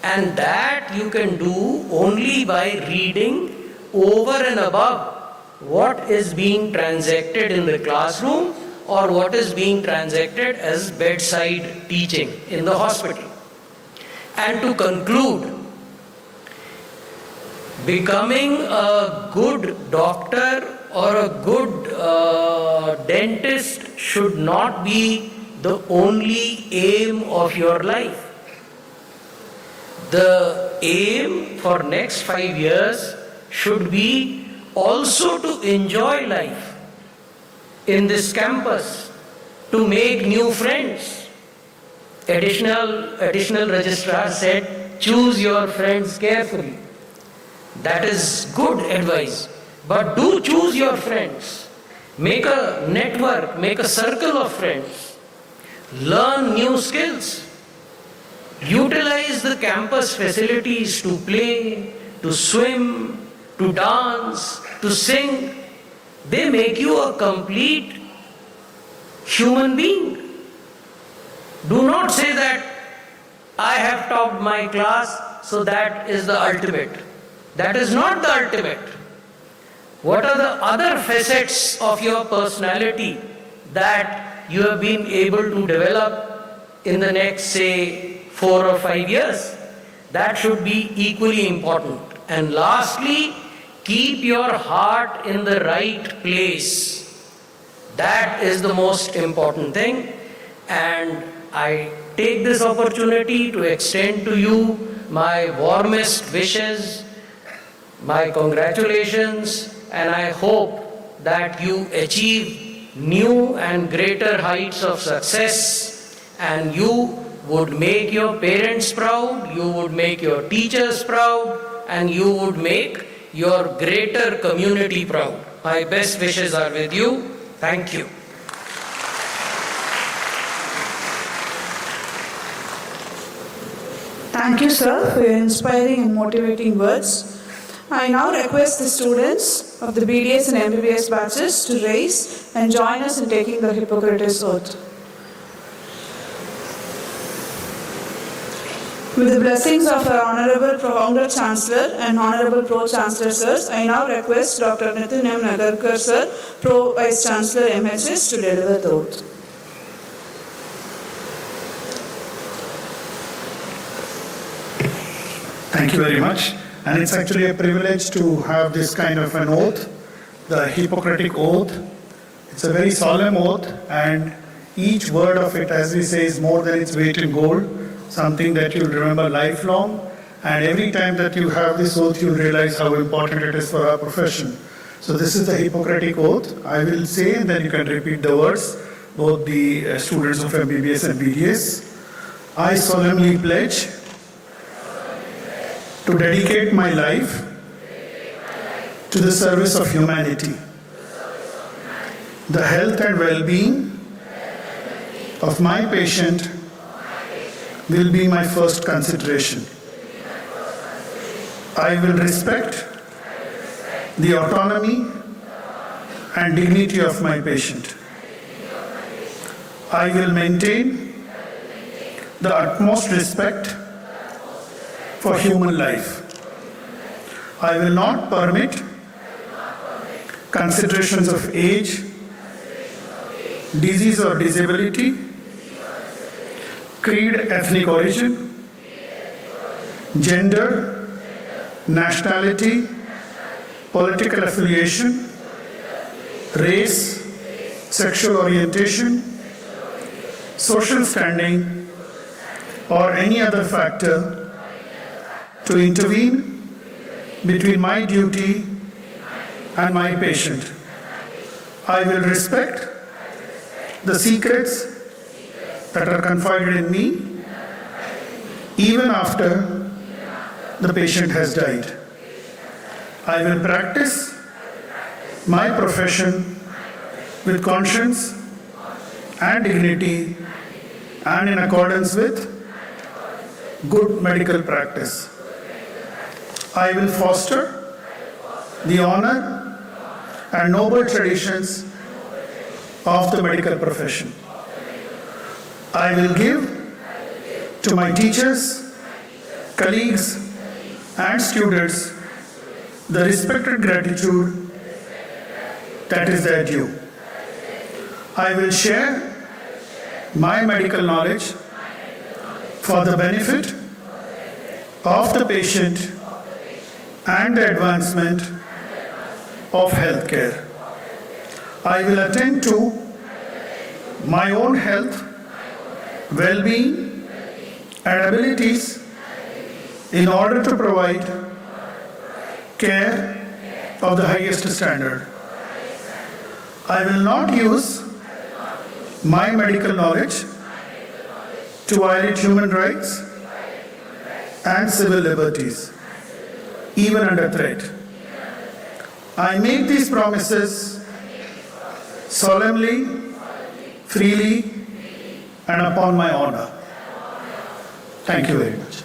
And that you can do only by reading over and above what is being transacted in the classroom or what is being transacted as bedside teaching in the hospital. And to conclude, becoming a good doctor or a good dentist should not be the only aim of your life. The aim for next 5 years should be also to enjoy life in this campus, to make new friends. Additional registrar said, choose your friends carefully. That is good advice. But do choose your friends. Make a network, make a circle of friends. Learn new skills. Utilize the campus facilities to play, to swim, to dance, to sing. They make you a complete human being. Do not say that I have topped my class, so that is the ultimate. That is not the ultimate. What are the other facets of your personality that you have been able to develop in the next, say, 4 or 5 years? That should be equally important. And lastly, keep your heart in the right place. That is the most important thing. And I take this opportunity to extend to you my warmest wishes, my congratulations, and I hope that you achieve new and greater heights of success, and you would make your parents proud, you would make your teachers proud, and you would make your greater community proud. My best wishes are with you. Thank you. Thank you, sir, for your inspiring and motivating words. I now request the students of the BDS and MBBS batches to rise and join us in taking the Hippocrates Oath. With the blessings of our Honorable Founder Chancellor and Honorable Pro-Chancellor Sirs, I now request Dr. Nitin M. Nagarkar Sir, Pro-Vice Chancellor MHS, to deliver the oath. Thank you very much. And it's actually a privilege to have this kind of an oath, the Hippocratic Oath. It's a very solemn oath, and each word of it, as we say, is more than its weight in gold, something that you'll remember lifelong. And every time that you have this oath, you'll realize how important it is for our profession. So this is the Hippocratic Oath. I will say, and then you can repeat the words, both the students of MBBS and BDS. I solemnly pledge to dedicate my life to the service of humanity. the health and well-being of my patient will be my first consideration. I will respect the autonomy and dignity of my patient. I will maintain the utmost respect for human life. I will not permit considerations of age, disease or disability, creed, ethnic origin, gender, nationality, political affiliation, race, sexual orientation, social standing, or any other factor to intervene between my duty and my patient. I will respect the secrets that are confided in me even after the patient has died. I will practice my profession with conscience and dignity and in accordance with good medical practice. I will foster the honor and noble traditions of the medical profession. I will give to my teachers, colleagues, and students the respected gratitude that is their due. I will share my medical knowledge for the benefit of the patient and the advancement of healthcare. I will attend to my own health, well-being, and abilities in order to provide care of the highest standard. I will not use my medical knowledge to violate human rights and civil liberties, even under threat. I make these promises solemnly, freely, and upon my honor. Thank you very much.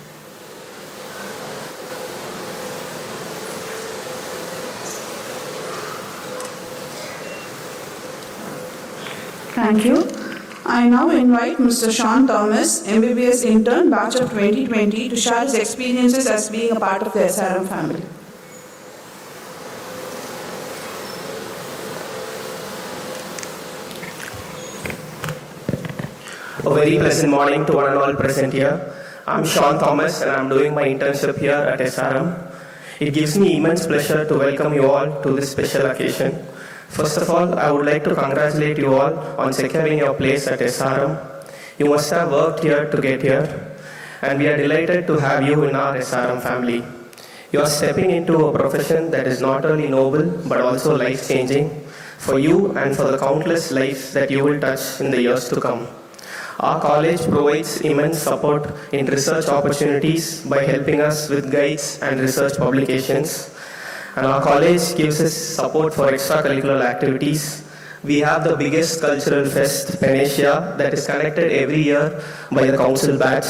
Thank you. I now invite Mr. Sean Thomas, MBBS intern, batch of 2020, to share his experiences as being a part of the SRM family. A very pleasant morning to one and all present here. I'm Sean Thomas and I'm doing my internship here at SRM. It gives me immense pleasure to welcome you all to this special occasion. First of all, I would like to congratulate you all on securing your place at SRM. You must have worked here to get here, and we are delighted to have you in our SRM family. You are stepping into a profession that is not only noble but also life-changing for you and for the countless lives that you will touch in the years to come. Our college provides immense support in research opportunities by helping us with guides and research publications. And our college gives us support for extracurricular activities. We have the biggest cultural fest, Penasia, that is conducted every year by the council batch.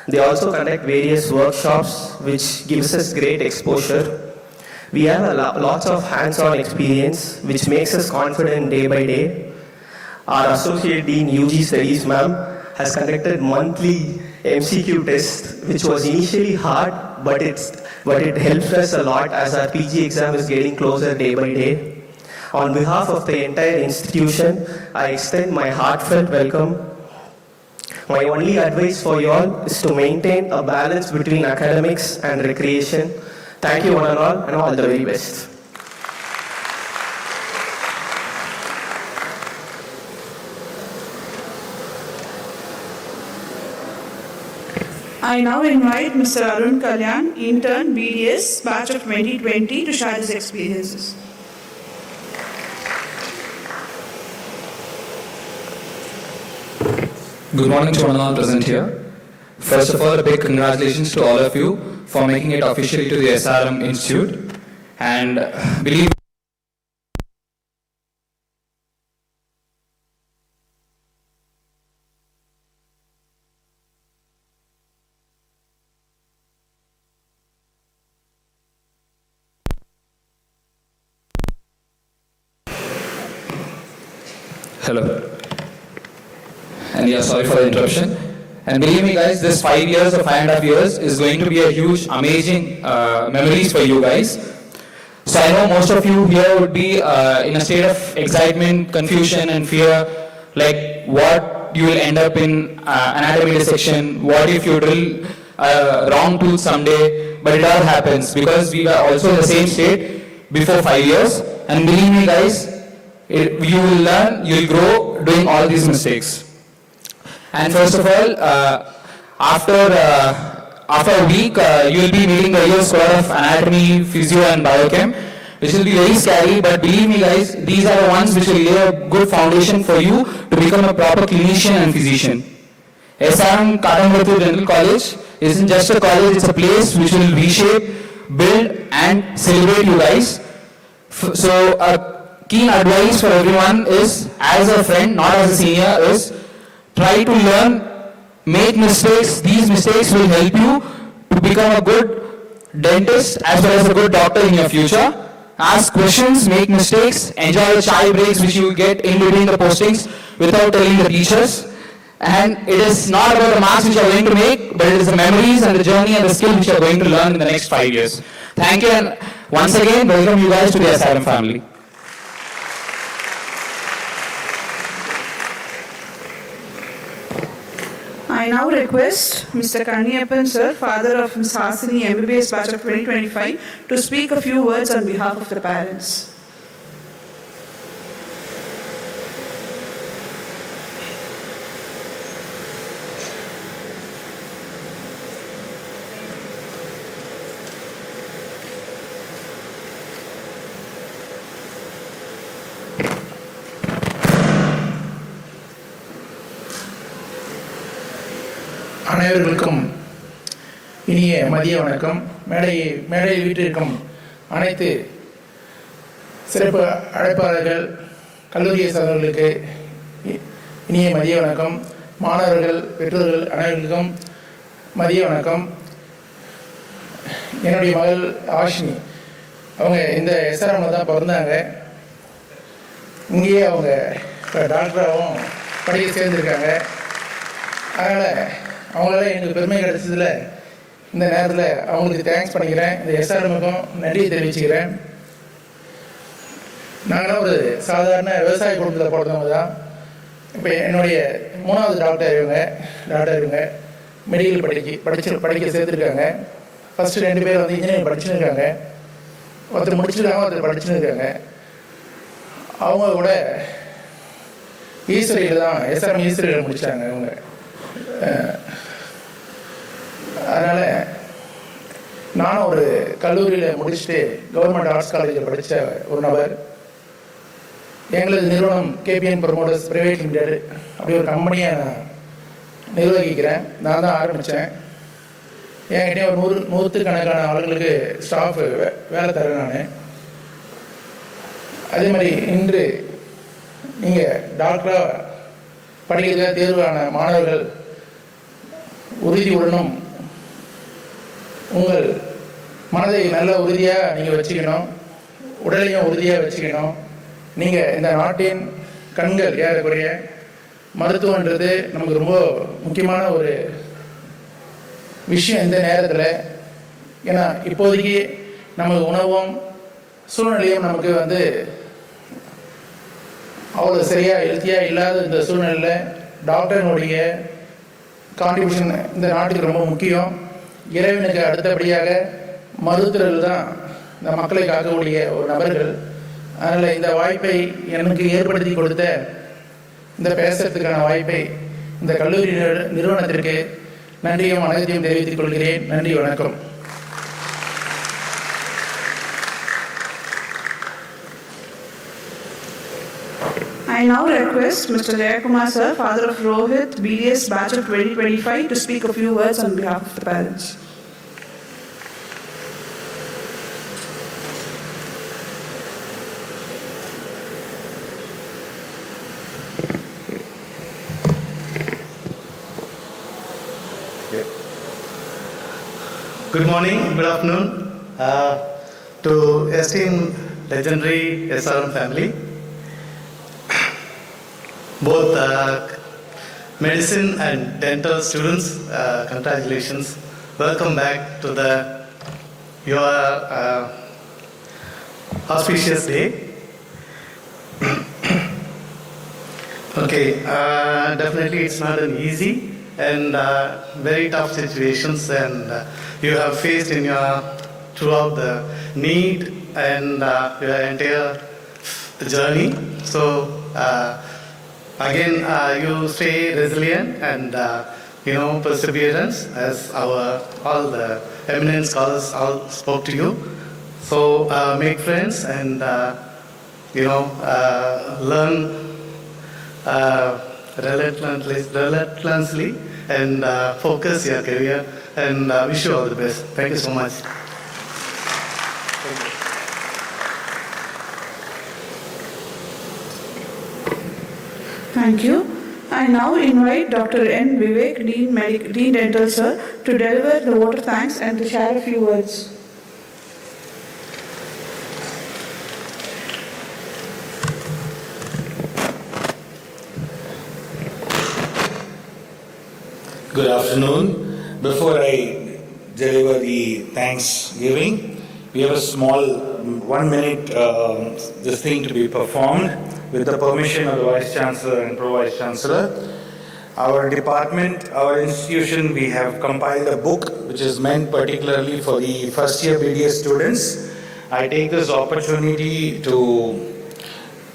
They also conduct various workshops, which gives us great exposure. We have lots of hands-on experience, which makes us confident day by day. Our Associate Dean UG Studies ma'am has conducted monthly MCQ test, which was initially hard, but it helped us a lot as our PG exam is getting closer day by day. On behalf of the entire institution, I extend my heartfelt welcome. My only advice for you all is to maintain a balance between academics and recreation. Thank you one and all the very best. I now invite Mr. Arun Kalyan, intern, BDS, batch of 2020, to share his experiences. Good morning to one and all present here. First of all, a big congratulations to all of you for making it officially to the SRM Institute. And believe Hello. And yeah, sorry for the interruption. And believe me guys, this 5 years or 5.5 years is going to be a huge, amazing memories for you guys. So I know most of you here would be in a state of excitement, confusion and fear, like what you will end up in anatomy dissection, what if you drill wrong tooth someday, but it all happens because we were also in the same state before 5 years. And believe me guys, you will learn, you will grow doing all these mistakes. And first of all, after a week, you will be meeting the year's squad of anatomy, physio and biochem, which will be very scary, but believe me guys, these are the ones which will lay a good foundation for you to become a proper clinician and physician. SRM Katamrathu Dental College isn't just a college, it's a place which will reshape, build and celebrate you guys. So a keen advice for everyone is, as a friend, not as a senior, is try to learn, make mistakes. These mistakes will help you to become a good dentist as well as a good doctor in your future. Ask questions, make mistakes, enjoy the chai breaks which you get in between the postings without telling the teachers. And it is not about the marks which you are going to make, but it is the memories and the journey and the skill which you are going to learn in the next 5 years. Thank you, and once again, welcome you guys to the SRM family. I now request Mr. Kaniyappan sir, father of Ms. Hasini, Mbbs batch of 2025, to speak a few words on behalf of the parents. அனைவருக்கும் இனிய மதிய வணக்கம். மேடையில் வீட்டிற்கும் அனைத்து சிறப்பு அழைப்பாளர்கள், கல்லூரியை சார்ந்தவர்களுக்கு இனிய மதிய வணக்கம். மாணவர்கள், பெற்றோர்கள் அனைவருக்கும் மதிய வணக்கம். என்னுடைய மகள் ஆஷினி, அவங்க இந்த எஸ்ஆர்எம்ல தான் பிறந்தாங்க. இங்கேயே அவங்க டாக்டராகவும் படிக்க சேர்ந்துருக்காங்க. அதனால் அவங்களால எனக்கு பெருமை கிடைச்சதில் இந்த நேரத்தில் அவங்களுக்கு தேங்க்ஸ் பண்ணிக்கிறேன். இந்த எஸ்ஆர்எம்முக்கும் நன்றி தெரிவிச்சுக்கிறேன். நாங்களாம் ஒரு சாதாரண விவசாய குடும்பத்தில் பிறந்தவங்க தான். இப்போ என்னுடைய 3வது டாக்டர் இவங்க மெடிக்கல் படிக்க சேர்த்துருக்காங்க. ஃபஸ்ட்டு 2 பேர் வந்து இன்ஜினியரிங் படிச்சுன்னு இருக்காங்க. ஒருத்தர் முடிச்சிருக்காங்க, ஒருத்தர் படிச்சுன்னு இருக்காங்க. அவங்க கூட ஈஸ்வரியில் தான் எஸ்ஆர்எம் ஈஸ்வரியில் முடிச்சிட்டாங்க அவங்க. அதனால் நானும் ஒரு கல்லூரியில் முடிச்சுட்டு கவர்மெண்ட் ஆர்ட்ஸ் காலேஜில் படித்த ஒரு நபர். எங்களது நிறுவனம் கேபிஎன் ப்ரொமோட்டர்ஸ் பிரைவேட் லிமிடெட் அப்படி ஒரு கம்பெனியை நான் நிர்வகிக்கிறேன். நான் தான் ஆரம்பித்தேன். என்கிட்டே ஒரு 100கணக்கான ஆளுங்களுக்கு ஸ்டாஃப் வேலை தரேன் நான். அதே மாதிரி இன்று நீங்கள் டாக்டராக படிக்கிறதுக்காக தேர்வான மாணவர்கள் உறுதியுடனும் உங்கள் மனதை நல்ல உறுதியாக நீங்கள் வச்சுக்கணும், உடலையும் உறுதியாக வச்சுக்கணும். நீங்கள் இந்த நாட்டின் கண்கள், ஏறக்குறைய மருத்துவன்றது நமக்கு ரொம்ப முக்கியமான ஒரு விஷயம் இந்த நேரத்தில். ஏன்னா இப்போதைக்கு நமக்கு உணவும் சூழ்நிலையும் நமக்கு வந்து அவ்வளோ சரியாக ஹெல்த்தியாக இல்லாத இந்த சூழ்நிலையில் டாக்டரினுடைய கான்ட்ரிபியூஷன் இந்த நாட்டுக்கு ரொம்ப முக்கியம். இறைவனுக்கு அடுத்தபடியாக மருத்துவர்கள் தான் இந்த மக்களை காக்கக்கூடிய ஒரு நபர்கள். அதனால் இந்த வாய்ப்பை எனக்கு ஏற்படுத்தி கொடுத்த, இந்த பேசுறதுக்கான வாய்ப்பை இந்த கல்லூரி நிறுவனத்திற்கு நன்றியும் வணக்கத்தையும் தெரிவித்துக் கொள்கிறேன். நன்றி, வணக்கம். I now request Mr. Jayakumar sir, father of Rohit, Bds batch of 2025, to speak a few words on behalf of the parents. Good morning, good afternoon to esteemed legendary SRM family. both medicine and dental students, congratulations. Welcome back to your auspicious day. Okay, definitely it's not an easy and very tough situations, and you have faced in your throughout the need and your entire journey. So again, you stay resilient and perseverance, as all the eminent scholars all spoke to you. So make friends and learn relentlessly and focus your career, and wish you all the best. Thank you so much. Thank you. I now invite Dr. N. Vivek, Dean Dental Sir, to deliver the vote of thanks and to share a few words. Good afternoon. Before I deliver the Thanksgiving, we have a small 1 minute this thing to be performed with the permission of the Vice Chancellor and Pro-Vice Chancellor. Our department, our institution, we have compiled a book which is meant particularly for the first year BDS students. I take this opportunity to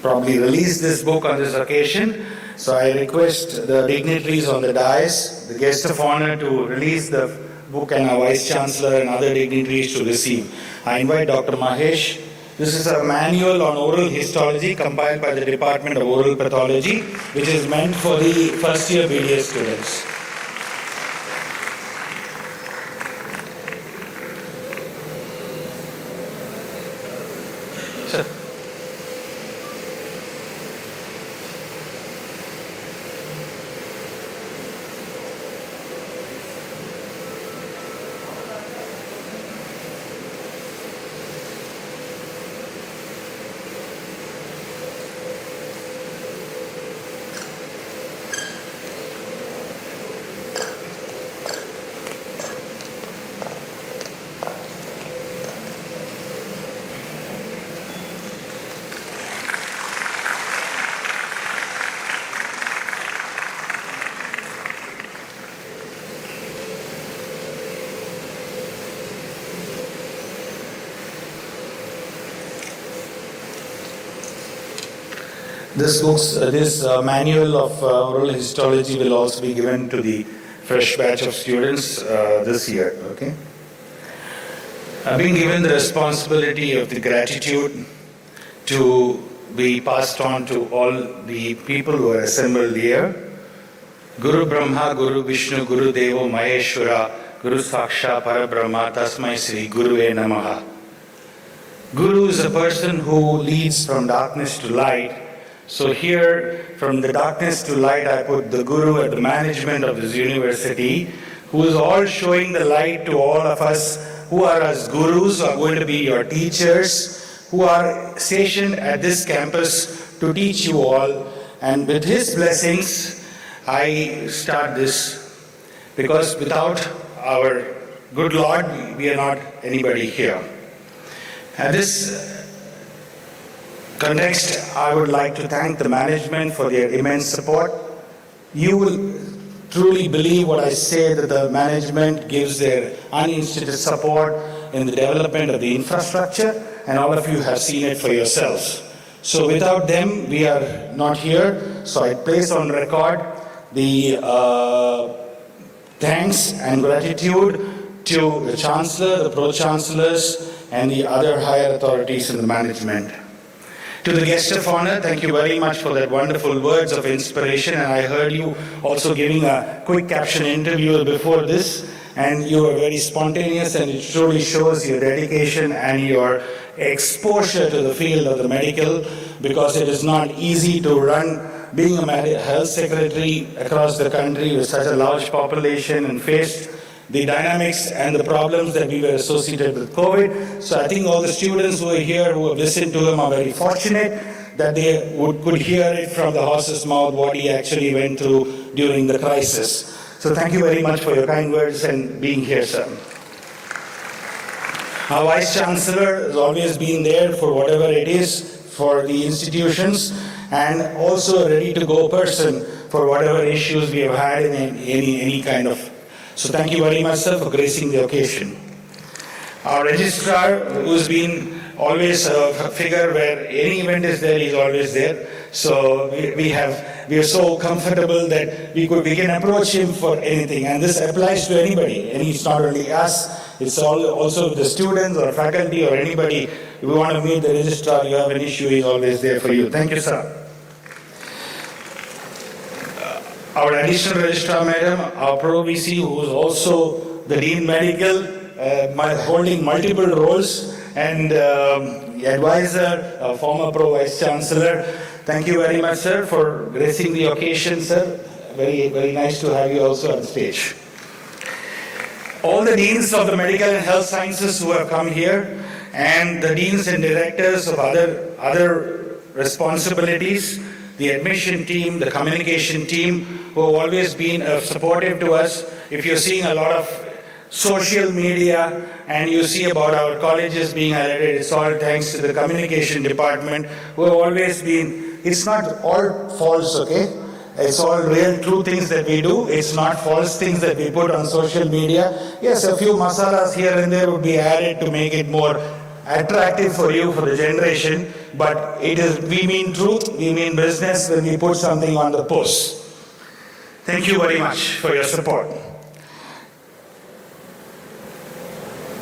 probably release this book on this occasion. So I request the dignitaries on the dais, the guest of honor, to release the book, and our Vice Chancellor and other dignitaries to receive. I invite Dr. Mahesh. This is a manual on oral histology compiled by the Department of Oral Pathology, which is meant for the first year BDS students. Sir. This manual of oral histology will also be given to the fresh batch of students this year. Okay. I've been given the responsibility of the gratitude to be passed on to all the people who are assembled here. Guru Brahma, Guru Vishnu, Guru Devo Maheshwara, Guru Saksha Parabrahma, Tasmai Sri Guruve Namaha. Guru is a person who leads from darkness to light. So here, from the darkness to light, I put the Guru at the management of this university, who is all showing the light to all of us who are as gurus, who are going to be your teachers, who are stationed at this campus to teach you all. And with his blessings, I start this, because without our good Lord, we are not anybody here. At this context, I would like to thank the management for their immense support. You will truly believe what I say, that the management gives their uninstituted support in the development of the infrastructure, and all of you have seen it for yourselves. So without them, we are not here. So I place on record the thanks and gratitude to the Chancellor, the Pro-Chancellors, and the other higher authorities in the management. To the guest of honor, thank you very much for that wonderful words of inspiration. And I heard you also giving a quick caption interview before this, and you were very spontaneous, and it truly shows your dedication and your exposure to the field of the medical, because it is not easy to run, being a health secretary across the country with such a large population and faced the dynamics and the problems that we were associated with COVID. So I think all the students who are here, who have listened to him, are very fortunate. that they could hear it from the horse's mouth what he actually went through during the crisis. So thank you very much for your kind words and being here, sir. Our Vice Chancellor has always been there for whatever it is for the institutions, and also a ready-to-go person for whatever issues we have had in any kind of. So thank you very much, sir, for gracing the occasion. Our registrar, who's been always a figure where any event is there, he's always there. So we are so comfortable that we can approach him for anything, and this applies to anybody. And it's not only us. It's also the students or faculty or anybody. If you want to meet the registrar, you have an issue, he's always there for you. Thank you, sir. Our additional registrar, madam, our Pro VC, who is also the Dean Medical, holding multiple roles, and advisor, former Pro Vice Chancellor. Thank you very much, sir, for gracing the occasion, sir. Very, very nice to have you also on stage. All the deans of the medical and health sciences who have come here, and the deans and directors of other responsibilities, the admission team, the communication team, who have always been supportive to us. If you're seeing a lot of social media and you see about our colleges being highlighted, it's all thanks to the communication department, who have always been, it's not all false, okay? It's all real true things that we do. It's not false things that we put on social media. Yes, a few masalas here and there would be added to make it more attractive for you, for the generation. But it is, we mean truth, we mean business when we put something on the post. Thank you very much for your support.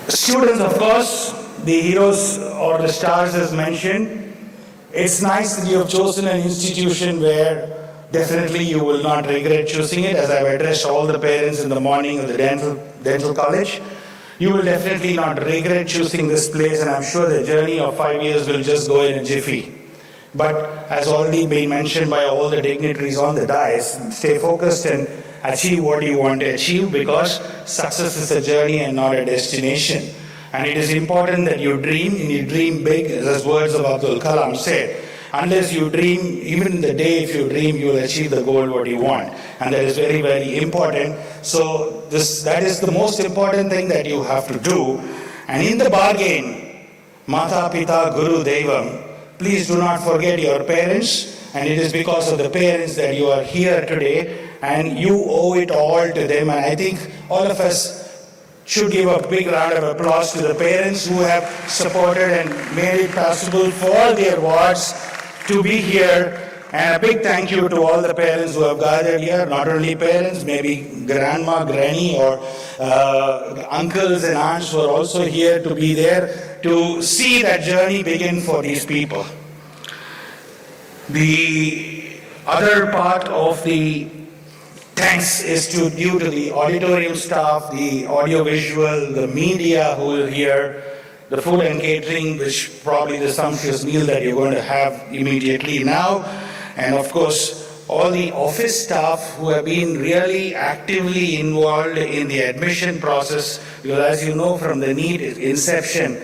Students, of course, the heroes or the stars as mentioned. It's nice that you have chosen an institution where definitely you will not regret choosing it. As I've addressed all the parents in the morning of the dental college, you will definitely not regret choosing this place, and I'm sure the journey of 5 years will just go in a jiffy. But as already been mentioned by all the dignitaries on the dais, stay focused and achieve what you want to achieve, because success is a journey and not a destination. And it is important that you dream, and you dream big, as words of Abdul Kalam said. Unless you dream, even the day if you dream, you will achieve the goal what you want. And that is very, very important. So that is the most important thing that you have to do. And in the bargain, Mata Pita Guru Devam, please do not forget your parents. And it is because of the parents that you are here today. And you owe it all to them. And I think all of us should give a big round of applause to the parents who have supported and made it possible for their wards to be here. And a big thank you to all the parents who have gathered here, not only parents, maybe grandma, granny, or uncles and aunts who are also here to be there to see that journey begin for these people. The other part of the thanks is due to the auditorium staff, the audiovisual, the media who are here, the food and catering, which probably the sumptuous meal that you're going to have immediately now, and of course all the office staff who have been really actively involved in the admission process, because as you know from the NEET inception,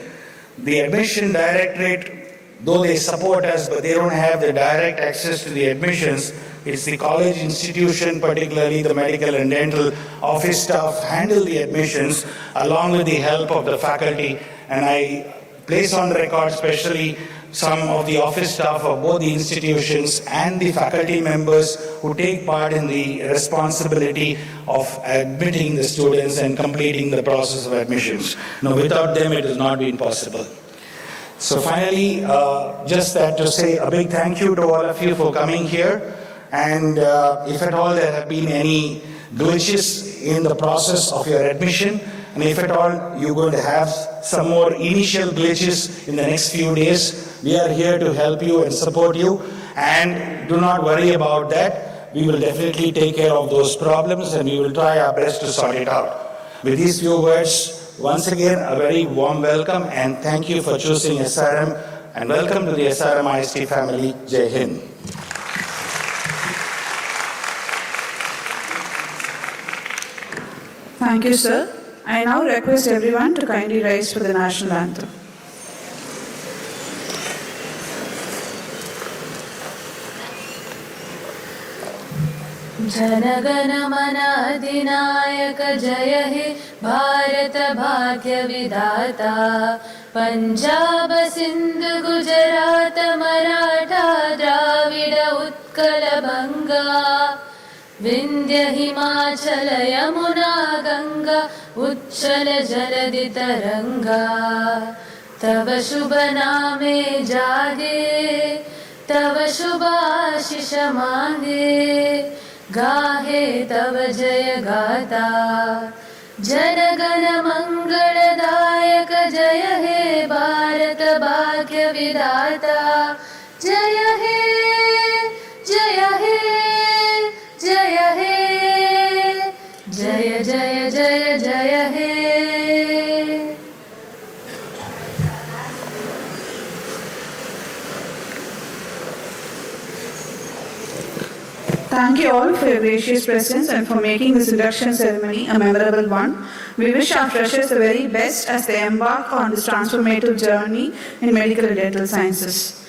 the admission directorate, though they support us, but they don't have the direct access to the admissions. It's the college institution, particularly the medical and dental office staff, handle the admissions along with the help of the faculty. And I place on the record especially some of the office staff of both the institutions and the faculty members who take part in the responsibility of admitting the students and completing the process of admissions. Now, without them, it has not been possible. So finally, just that to say a big thank you to all of you for coming here. And if at all there have been any glitches in the process of your admission, and if at all you're going to have some more initial glitches in the next few days, we are here to help you and support you. And do not worry about that. We will definitely take care of those problems, and we will try our best to sort it out. With these few words, once again, a very warm welcome and thank you for choosing SRM, and welcome to the SRM IST family. Jai Hind. Thank you, sir. I now request everyone to kindly rise for the national anthem. जनगण मन अधिनायक जय हे भारत भाग्य विधाता पंजाब सिंध गुजरात मराठा द्राविड उत्कल बंगा विंध्य हिमाचल यमुना गंगा उच्चल जलधि तरंगा तव शुभ नामे जागे तव शुभ आशीष मांगे गाहे तव जय गाता जनगण मंगलदायक जय हे भारत भाग्य विधाता जय हे जय हे जय हे जय जय जय जय हे. Thank you all for your gracious presence and for making this induction ceremony a memorable one. We wish our freshers the very best as they embark on this transformative journey in medical and dental sciences.